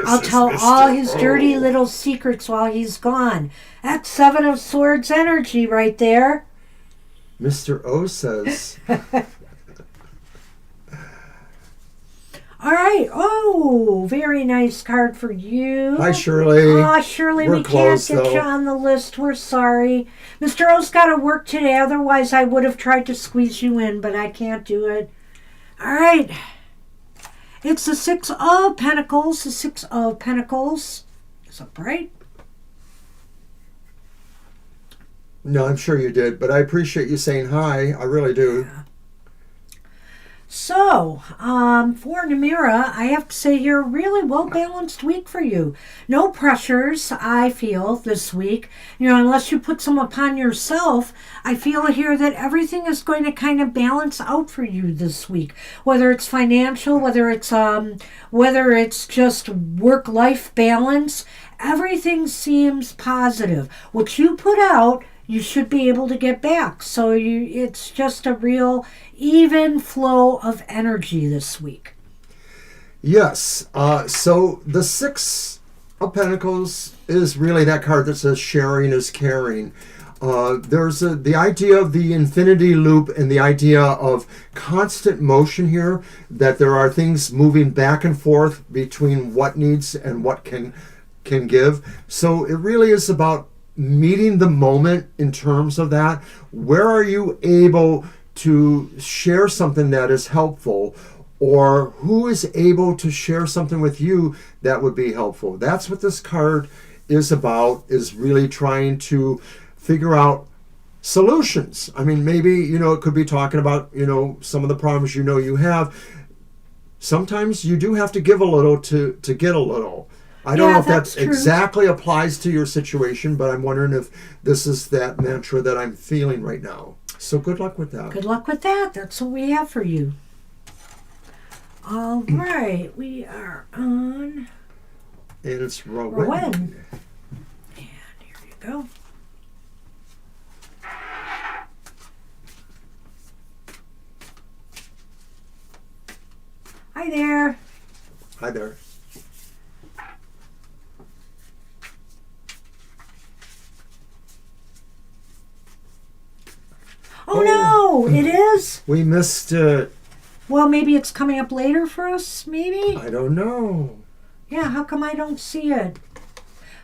I'll tell all his dirty little secrets while he's gone. That's Seven of Swords energy right there. Mr. O says... All right. Oh, very nice card for you. Hi, Shirley. Oh, Shirley, we can't get though. you on the list. We're sorry. Mr. O's got to work today. Otherwise, I would have tried to squeeze you in, but I can't do it. All right. It's the Six of Pentacles. The Six of Pentacles is upright. No, I'm sure you did, but I appreciate you saying hi. I really do. Yeah. So, for Namira, I have to say here, really well-balanced week for you. No pressures, I feel, this week. Unless you put some upon yourself, I feel here that everything is going to kind of balance out for you this week. Whether it's financial, whether it's just work-life balance, everything seems positive. What you put out, you should be able to get back. So it's just a real even flow of energy this week. Yes. So the Six of Pentacles is really that card that says sharing is caring. There's the idea of the infinity loop and the idea of constant motion here, that there are things moving back and forth between what needs and what can give. So it really is about meeting the moment in terms of that? Where are you able to share something that is helpful? Or who is able to share something with you that would be helpful? That's what this card is about, is really trying to figure out solutions. I mean, maybe, it could be talking about, some of the problems you have. Sometimes you do have to give a little to get a little. I don't know if that exactly applies to your situation, but I'm wondering if this is that mantra that I'm feeling right now. So good luck with that. Good luck with that. That's what we have for you. All right, we are on... And it's Rowan. Rowan. And here you go. Hi there. Hi there. Oh no, it is? We missed it. Well, maybe it's coming up later for us, maybe? I don't know. Yeah, how come I don't see it?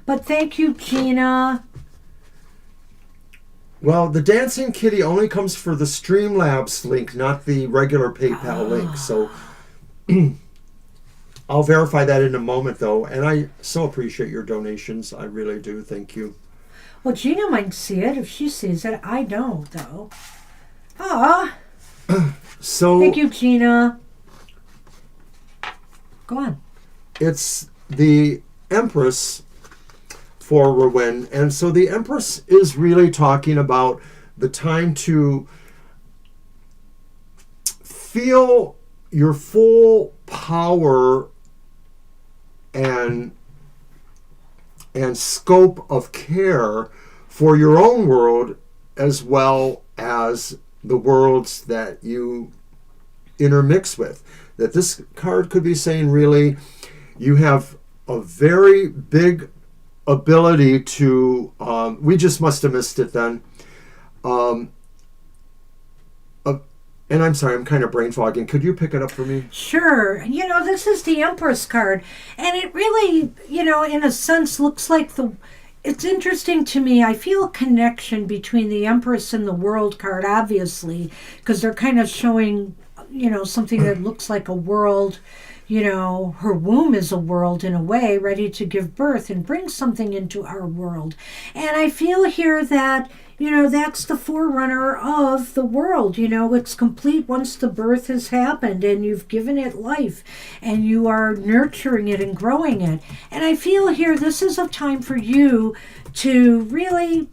But thank you, Gina. Well, the Dancing Kitty only comes for the Streamlabs link, not the regular PayPal link. So I'll verify that in a moment, though. And I so appreciate your donations. I really do. Thank you. Well, Gina might see it if she sees it. I don't, though. Ah. So thank you, Gina. Go on. It's the Empress for Rowan. And so the Empress is really talking about the time to feel your full power and scope of care for your own world as well as the worlds that you intermix with. That this card could be saying really you have a very big ability to, we just must have missed it then. And I'm sorry, I'm kind of brain fogging. Could you pick it up for me? Sure. This is the Empress card. And it really, in a sense looks like it's interesting to me. I feel a connection between the Empress and the World card, obviously, because they're kind of showing, something that looks like a world. Her womb is a world in a way, ready to give birth and bring something into our world. And I feel here that, that's the forerunner of the world. It's complete once the birth has happened and you've given it life and you are nurturing it and growing it. And I feel here this is a time for you to really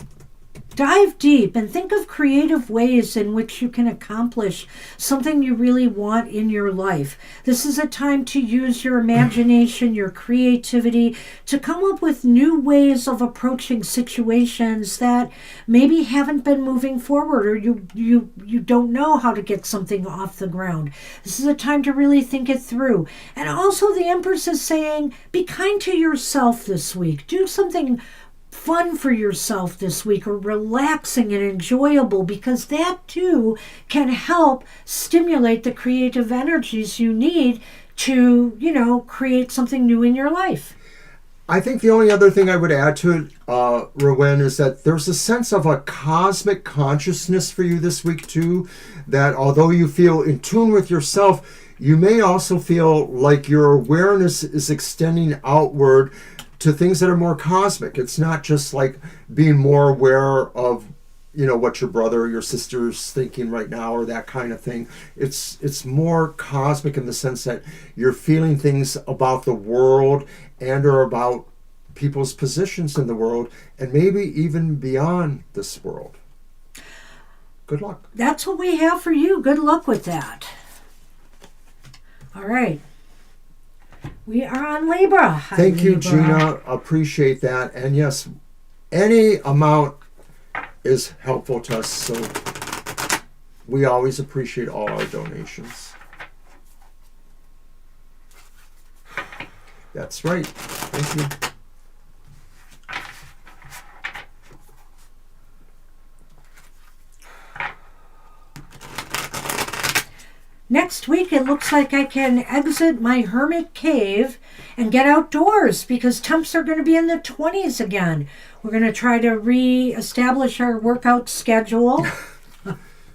dive deep and think of creative ways in which you can accomplish something you really want in your life. This is a time to use your imagination, your creativity, to come up with new ways of approaching situations that maybe haven't been moving forward, or you don't know how to get something off the ground. This is a time to really think it through. And also the Empress is saying, be kind to yourself this week. Do something fun for yourself this week, or relaxing and enjoyable, because that too can help stimulate the creative energies you need to, create something new in your life. I think the only other thing I would add to it, Rowan, is that there's a sense of a cosmic consciousness for you this week too, that although you feel in tune with yourself, you may also feel like your awareness is extending outward to things that are more cosmic. It's not just like being more aware of, what your brother or your sister's thinking right now or that kind of thing. It's more cosmic in the sense that you're feeling things about the world and or about people's positions in the world and maybe even beyond this world. Good luck. That's what we have for you. Good luck with that. All right. We are on Libra. Hi, Thank you, Libra. Gina. Appreciate that. And yes, any amount is helpful to us, so we always appreciate all our donations. That's right. Thank you. Next week, it looks like I can exit my hermit cave and get outdoors because temps are going to be in the 20s again. We're going to try to re-establish our workout schedule.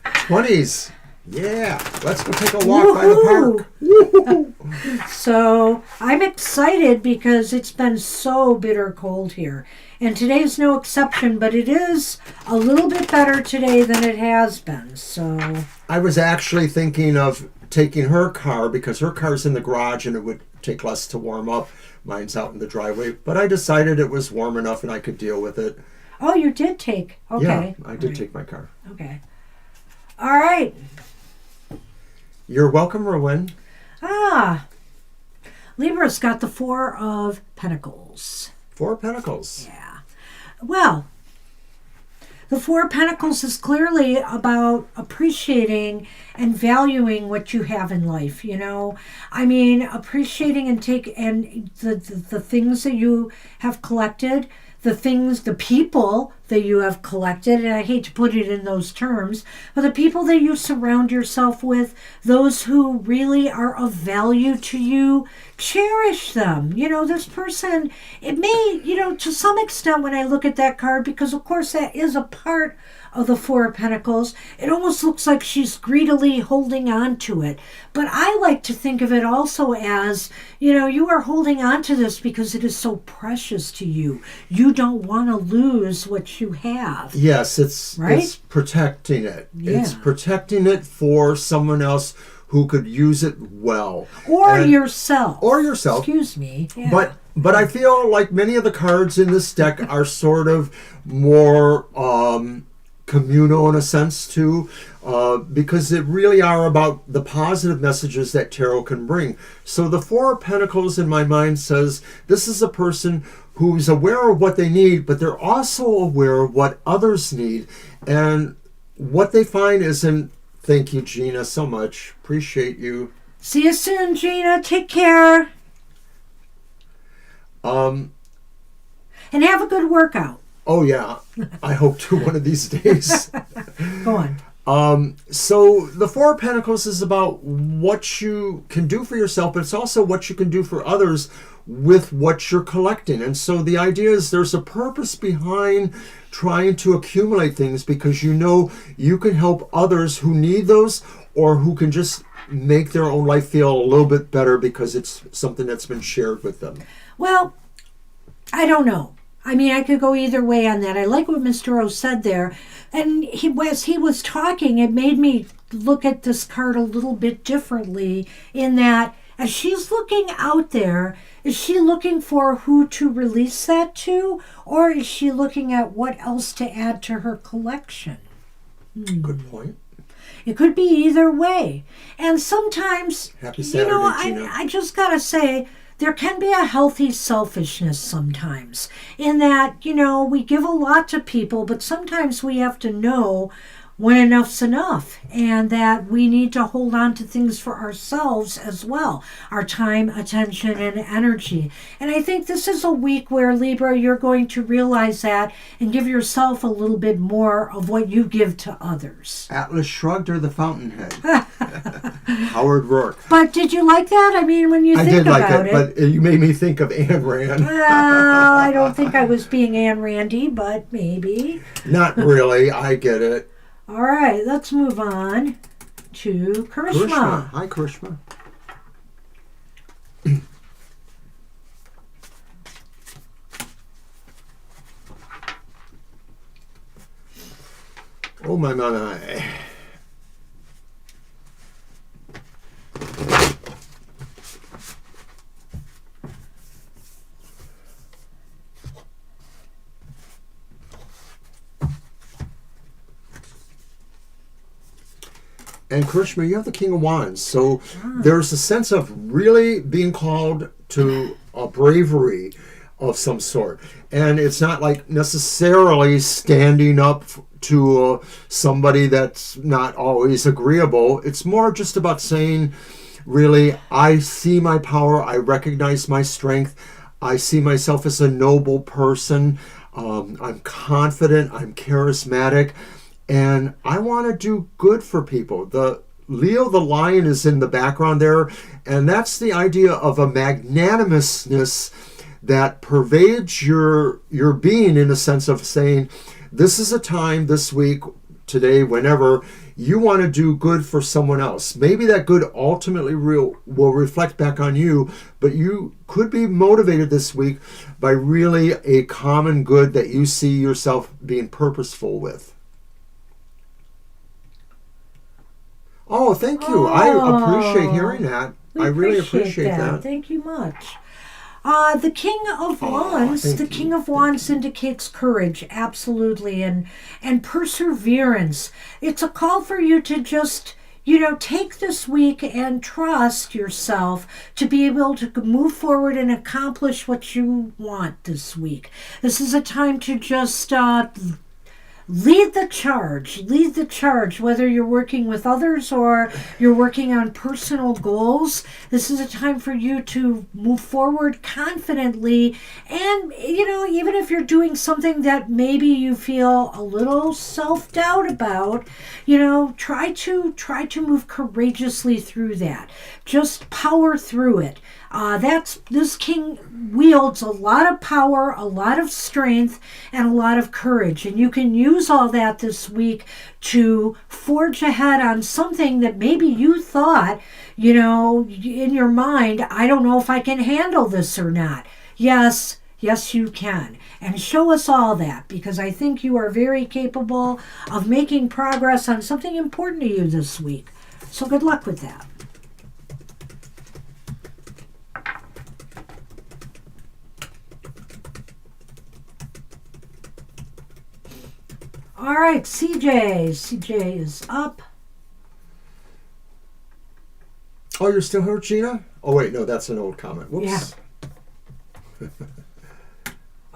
20s. Yeah, let's go take a walk by the park. So I'm excited because it's been so bitter cold here. And today's no exception, but it is a little bit better today than it has been. So I was actually thinking of taking her car because her car's in the garage and it would take less to warm up. Mine's out in the driveway. But I decided it was warm enough and I could deal with it. Oh, you did take. Okay. Yeah, I did take my car. Okay. All right. You're welcome, Rowan. Libra's got the Four of Pentacles. 4 of Pentacles. Yeah. Well, the Four of Pentacles is clearly about appreciating and valuing what you have in life, you know. I mean, appreciating and the things that you have collected, the people that you have collected, and I hate to put it in those terms, but the people that you surround yourself with, those who really are of value to you, cherish them. You know, this person, it may, you know, to some extent when I look at that card, because of course that is a part of the Four of Pentacles, it almost looks like she's greedily holding on to it. But I like to think of it also as, you know, you are holding on to this because it is so precious to you. You don't want to lose what you have. Yes, it's protecting it. Yeah. It's protecting it for someone else who could use it well. Or yourself. Or yourself. Excuse me. Yeah. But I feel like many of the cards in this deck are sort of more communal in a sense too, because it really are about the positive messages that tarot can bring. So the Four of Pentacles in my mind says this is a person who's aware of what they need, but they're also aware of what others need. And what they find isn't, thank you, Gina, so much. Appreciate you. See you soon, Gina. Take care. And have a good workout. Oh, yeah. I hope to one of these days. Go on. So the Four of Pentacles is about what you can do for yourself, but it's also what you can do for others with what you're collecting. And so the idea is there's a purpose behind trying to accumulate things because you know you can help others who need those or who can just make their own life feel a little bit better because it's something that's been shared with them. Well, I don't know. I mean, I could go either way on that. I like what Mr. O said there. And as he was talking, it made me look at this card a little bit differently in that as she's looking out there, is she looking for who to release that to? Or is she looking at what else to add to her collection? Good point. It could be either way. And sometimes, Happy Saturday, Gina. I just got to say, there can be a healthy selfishness sometimes in that, you know, we give a lot to people, but sometimes we have to know when enough's enough and that we need to hold on to things for ourselves as well, our time, attention, and energy. And I think this is a week where, Libra, you're going to realize that and give yourself a little bit more of what you give to others. Atlas Shrugged or the Fountainhead? Howard Rourke. But did you like that? I mean, when you think about it. I did like it, but you made me think of Ayn Rand. Well, I don't think I was being Ayn Randy, but maybe. Not really. I get it. All right, let's move on to Karishma. Hi, Karishma. Oh, my. And Karishma, you have the King of Wands. So there's a sense of really being called to a bravery of some sort. And it's not like necessarily standing up to somebody that's not always agreeable. It's more just about saying, really, I see my power. I recognize my strength. I see myself as a noble person. I'm confident. I'm charismatic. And I want to do good for people. The Leo the lion is in the background there, and that's the idea of a magnanimousness that pervades your being, in a sense of saying, this is a time this week, today, whenever, you want to do good for someone else. Maybe that good ultimately will reflect back on you, but you could be motivated this week by really a common good that you see yourself being purposeful with. Oh, thank you. I appreciate hearing that. I really appreciate that. Thank you much. The King of Wands. The King of Wands indicates courage, absolutely, and perseverance. It's a call for you to just, take this week and trust yourself to be able to move forward and accomplish what you want this week. This is a time to just lead the charge, whether you're working with others or you're working on personal goals. This is a time for you to move forward confidently, and even if you're doing something that maybe you feel a little self-doubt about, try to move courageously through that. Just power through it. This king wields a lot of power, a lot of strength, and a lot of courage. And you can use all that this week to forge ahead on something that maybe you thought, in your mind, I don't know if I can handle this or not. Yes, you can. And show us all that, because I think you are very capable of making progress on something important to you this week. So good luck with that. All right, CJ. CJ is up. Oh, you're still here, Gina? Oh, wait, no, that's an old comment. Whoops. Yeah.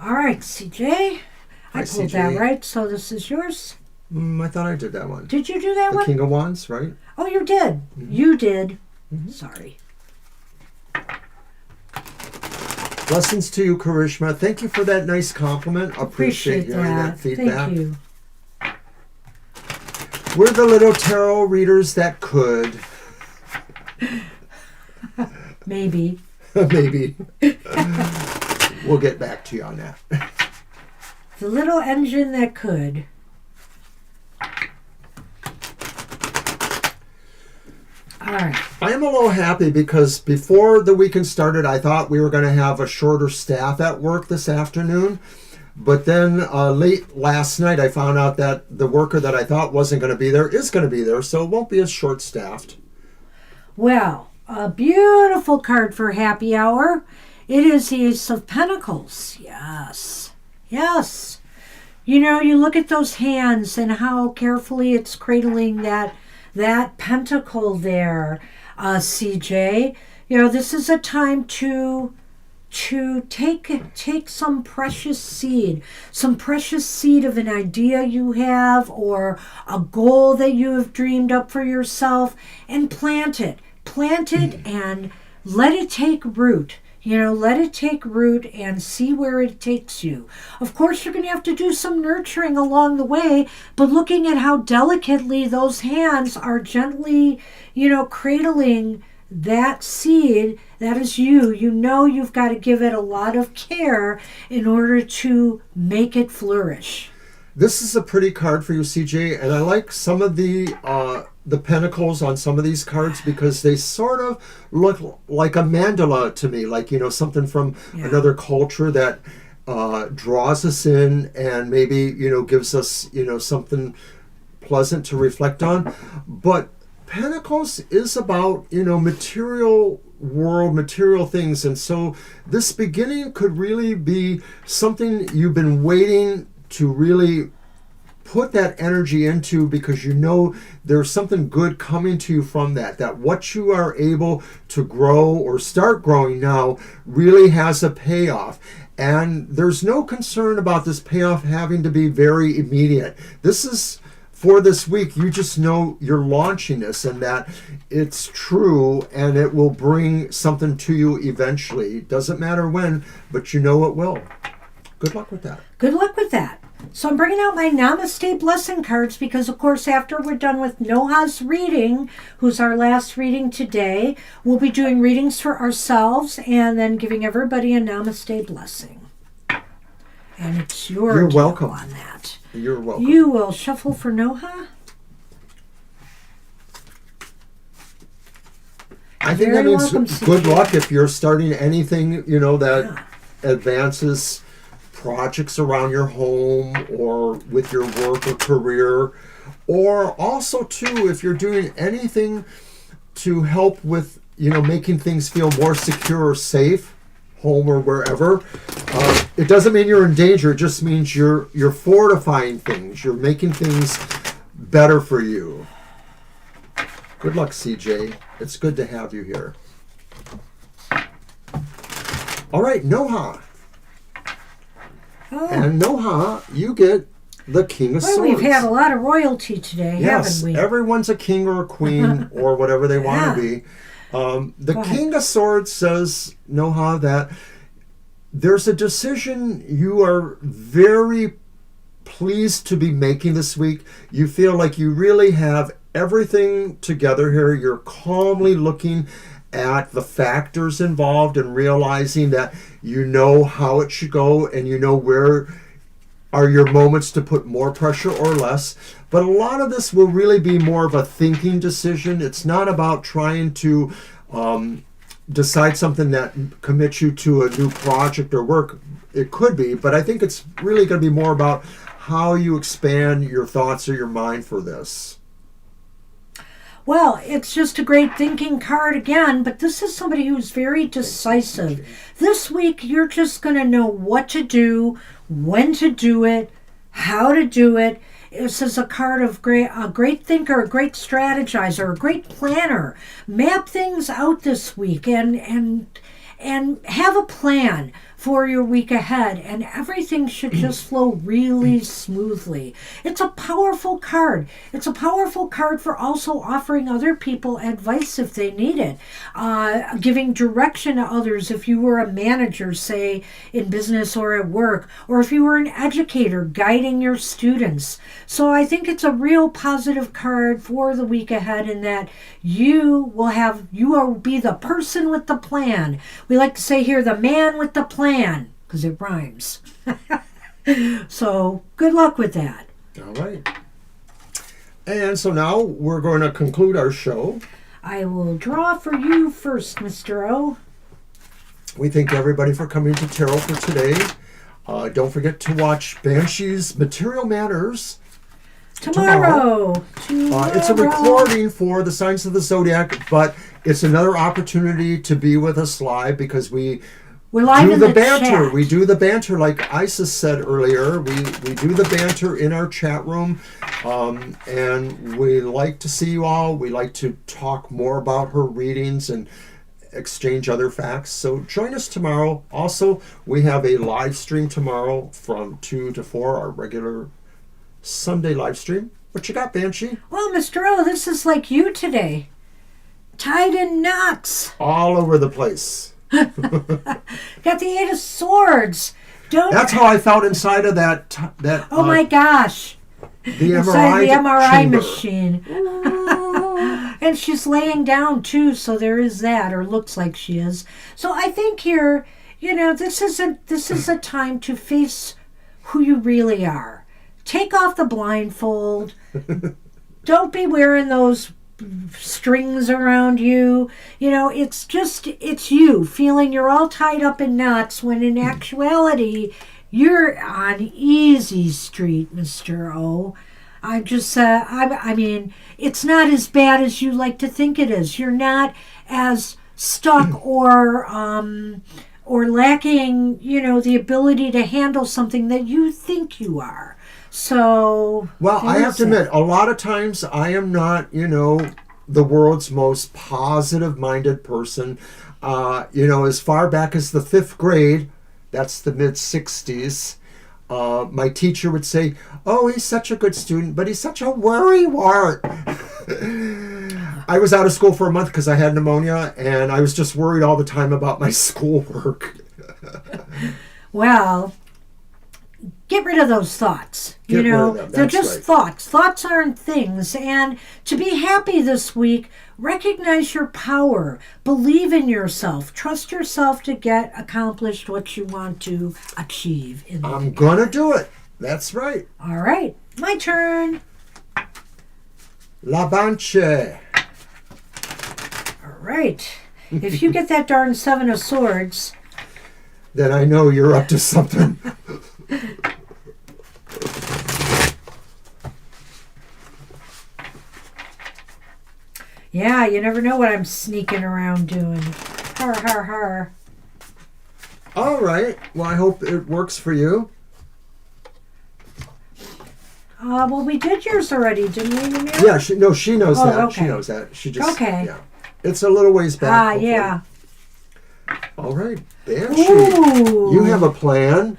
All right, CJ. I pulled CJ. that right, so this is yours. I thought I did that one. Did you do that the one? King of Wands, right? Oh, you did. Mm-hmm. You did. Mm-hmm. Sorry. Blessings to you, Karishma. Thank you for that nice compliment. Appreciate hearing that feedback. Thank you. We're the little tarot readers that could. Maybe. Maybe. We'll get back to you on that. The little engine that could. All right. I am a little happy because before the weekend started, I thought we were going to have a shorter staff at work this afternoon. But then late last night, I found out that the worker that I thought wasn't going to be there is going to be there, so it won't be as short-staffed. Well, a beautiful card for happy hour. It is the Ace of Pentacles. Yes. Yes. You look at those hands and how carefully it's cradling that pentacle there, CJ. This is a time to take some precious seed of an idea you have or a goal that you have dreamed up for yourself, and plant it and let it take root. Let it take root and see where it takes you. Of course, you're going to have to do some nurturing along the way, but looking at how delicately those hands are gently, cradling that seed, that is you. You've got to give it a lot of care in order to make it flourish. This is a pretty card for you, CJ, and I like some of the pentacles on some of these cards because they sort of look like a mandala to me, like, something from another culture that draws us in and maybe, gives us, something pleasant to reflect on. But Pentacles is about, material world, material things. And so this beginning could really be something you've been waiting to really put that energy into, because there's something good coming to you from that what you are able to grow or start growing now really has a payoff. And there's no concern about this payoff having to be very immediate. This is for this week. You just know you're launching this and that it's true and it will bring something to you eventually. It doesn't matter when, but it will. Good luck with that. Good luck with that. So I'm bringing out my Namaste Blessing cards because, of course, after we're done with Noha's reading, who's our last reading today, we'll be doing readings for ourselves and then giving everybody a Namaste Blessing. And it's your deal welcome on that. You're welcome. You will shuffle for Noha. I think that means good luck if you're starting anything, that advances projects around your home or with your work or career. Or also, too, if you're doing anything to help with, making things feel more secure or safe, home or wherever. It doesn't mean you're in danger. It just means you're fortifying things. You're making things better for you. Good luck, CJ. It's good to have you here. All right, Noha. Oh. And Noha, you get the King of Swords. We've had a lot of royalty today, yes, haven't we? Everyone's a king or a queen or whatever they want to be. The King of Swords says, Noha, that there's a decision you are very pleased to be making this week. You feel like you really have everything together here. You're calmly looking at the factors involved and realizing that you know how it should go and you know where are your moments to put more pressure or less. But a lot of this will really be more of a thinking decision. It's not about trying to decide something that commits you to a new project or work. It could be, but I think it's really going to be more about how you expand your thoughts or your mind for this. Well, it's just a great thinking card again, but this is somebody who's very decisive. This week, you're just going to know what to do, when to do it, how to do it. This is a card of a great thinker, a great strategizer, a great planner. Map things out this week and have a plan for your week ahead, and everything should just flow really smoothly. It's a powerful card. It's a powerful card for also offering other people advice if they need it, giving direction to others if you were a manager, say, in business or at work, or if you were an educator guiding your students. So I think it's a real positive card for the week ahead in that you will be the person with the plan. We like to say here, the man with the plan, because it rhymes. So good luck with that. All right. And so now we're going to conclude our show. I will draw for you first, Mr. O. We thank everybody for coming to Tarot for today. Don't forget to watch Banshee's Material Matters tomorrow. It's a recording for the Signs of the Zodiac, but it's another opportunity to be with us live because we're live do in the banter. Chat. We do the banter, like Isis said earlier. We do the banter in our chat room, and we like to see you all. We like to talk more about her readings and exchange other facts. So join us tomorrow. Also, we have a live stream tomorrow from 2 to 4, our regular Sunday live stream. What you got, Banshee? Well, Mr. O, this is like you today. Tied in knots. All over the place. Got the 8 of Swords. That's how I felt inside of that. Oh my gosh! The inside MRI the MRI machine. And she's laying down too, so there is that, or looks like she is. So I think here, this is a time to face who you really are. Take off the blindfold. Don't be wearing those strings around you. It's you feeling you're all tied up in knots when in actuality you're on easy street, Mr. O. I mean, it's not as bad as you like to think it is. You're not as stuck or lacking, the ability to handle something that you think you are. So, well, I have to admit, a lot of times I am not, the world's most positive-minded person. As far back as the 5th grade, that's the mid-60s, my teacher would say, "Oh, he's such a good student, but he's such a worrywart." I was out of school for a month because I had pneumonia, and I was just worried all the time about my schoolwork. Well, get rid of those thoughts. Get rid of them. They're That's just right. thoughts. Thoughts aren't things. And to be happy this week, recognize your power. Believe in yourself. Trust yourself to get accomplished what you want to achieve. I'm going to do it. That's right. All right. My turn. La Banshee. All right. If you get that darn 7 of Swords... Then I know you're up to something. Yeah, you never know what I'm sneaking around doing. Har, har, har. All right. Well, I hope it works for you. Well, we did yours already, didn't we, Namir? Yeah, she knows that. Okay. She knows that. She just, Okay. yeah. It's a little ways back. Hopefully. Yeah. All right, Banshee. Ooh. You have a plan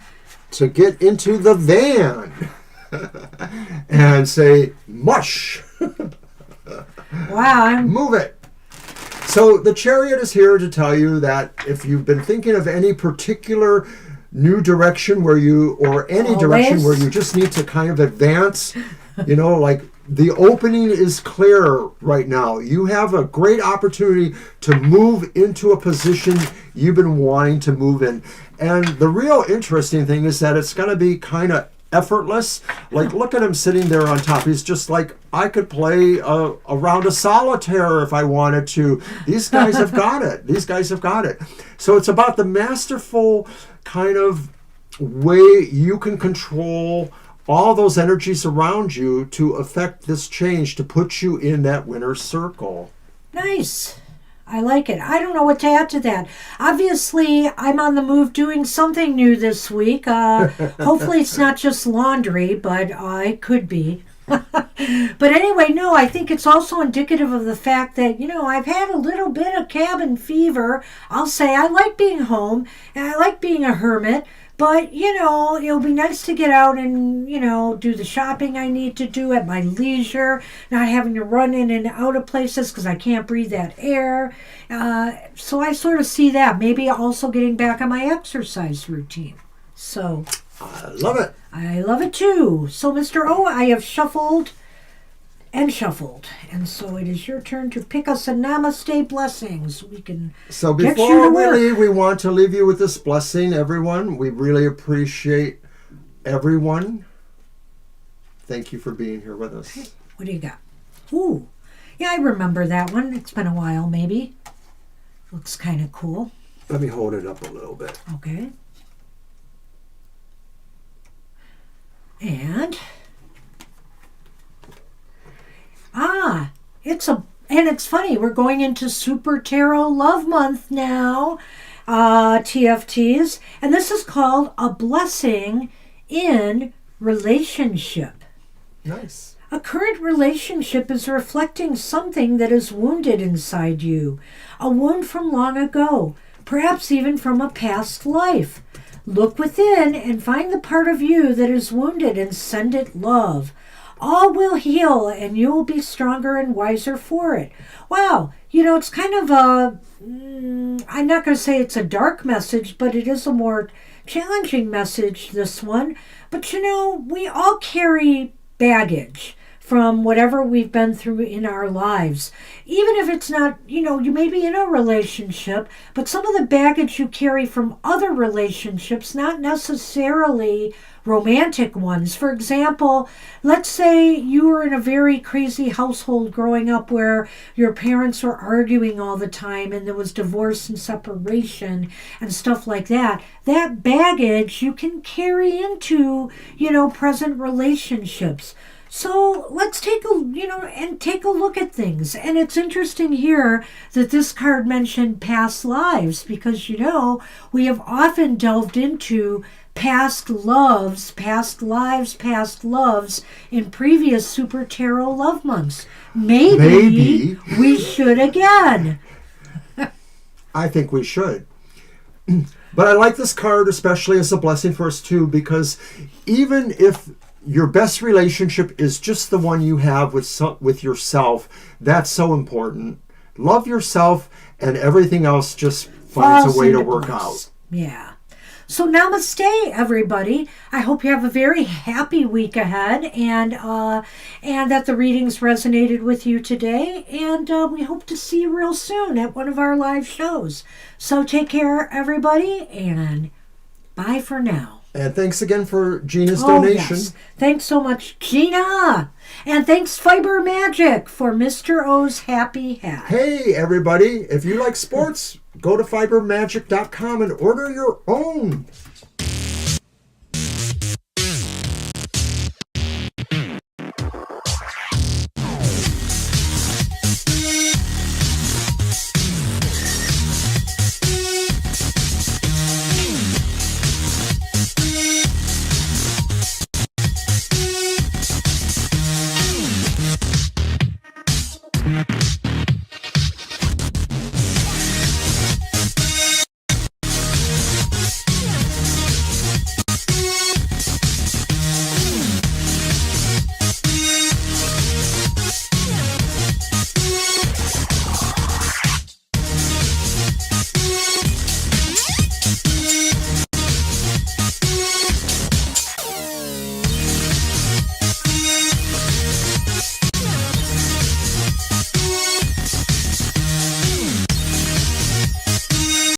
to get into the van and say, mush. Wow. Move it. So the Chariot is here to tell you that if you've been thinking of any particular new direction or any direction where you just need to kind of advance, like the opening is clear right now. You have a great opportunity to move into a position you've been wanting to move in. And the real interesting thing is that it's going to be kind of effortless. Like, look at him sitting there on top. He's just like, I could play a round of solitaire if I wanted to. These guys have got it. These guys have got it. So it's about the masterful kind of way you can control all those energies around you to affect this change, to put you in that winner's circle. Nice. I like it. I don't know what to add to that. Obviously, I'm on the move doing something new this week. Hopefully it's not just laundry, but it could be. But anyway, no, I think it's also indicative of the fact that, I've had a little bit of cabin fever. I'll say I like being home and I like being a hermit. But, it'll be nice to get out and, do the shopping I need to do at my leisure, not having to run in and out of places because I can't breathe that air. So I sort of see that. Maybe also getting back on my exercise routine. So. I love it. I love it too. So, Mr. O, I have shuffled and shuffled. And so it is your turn to pick us a namaste blessing so we can So get you before to we work. leave, we want to leave you with this blessing, everyone. We really appreciate everyone. Thank you for being here with us. What do you got? Ooh. Yeah, I remember that one. It's been a while, maybe. Looks kind of cool. Let me hold it up a little bit. Okay. And... it's funny, we're going into Super Tarot Love Month now, TFTs, and this is called A Blessing in Relationship. Nice. A current relationship is reflecting something that is wounded inside you, a wound from long ago, perhaps even from a past life. Look within and find the part of you that is wounded and send it love. All will heal and you will be stronger and wiser for it. Wow, it's kind of I'm not going to say it's a dark message, but it is a more challenging message, this one. But we all carry baggage from whatever we've been through in our lives. Even if it's not, you may be in a relationship, but some of the baggage you carry from other relationships, not necessarily romantic ones. For example, let's say you were in a very crazy household growing up where your parents were arguing all the time and there was divorce and separation and stuff like that. That baggage you can carry into, present relationships. So let's take a look at things. And it's interesting here that this card mentioned past lives because, we have often delved into past loves, past lives, past loves in previous Super Tarot Love Months. Maybe we should again. I think we should. But I like this card especially as a blessing for us too, because even if your best relationship is just the one you have with yourself, that's so important. Love yourself and everything else just finds a way to work out. Yeah. So namaste, everybody. I hope you have a very happy week ahead, and that the readings resonated with you today. And we hope to see you real soon at one of our live shows. So take care, everybody, and bye for now. And thanks again for Gina's donation. Yes. Thanks so much, Gina. And thanks, Fiber Magic, for Mr. O's happy hat. Hey, everybody, if you like sports, go to fibermagic.com and order your own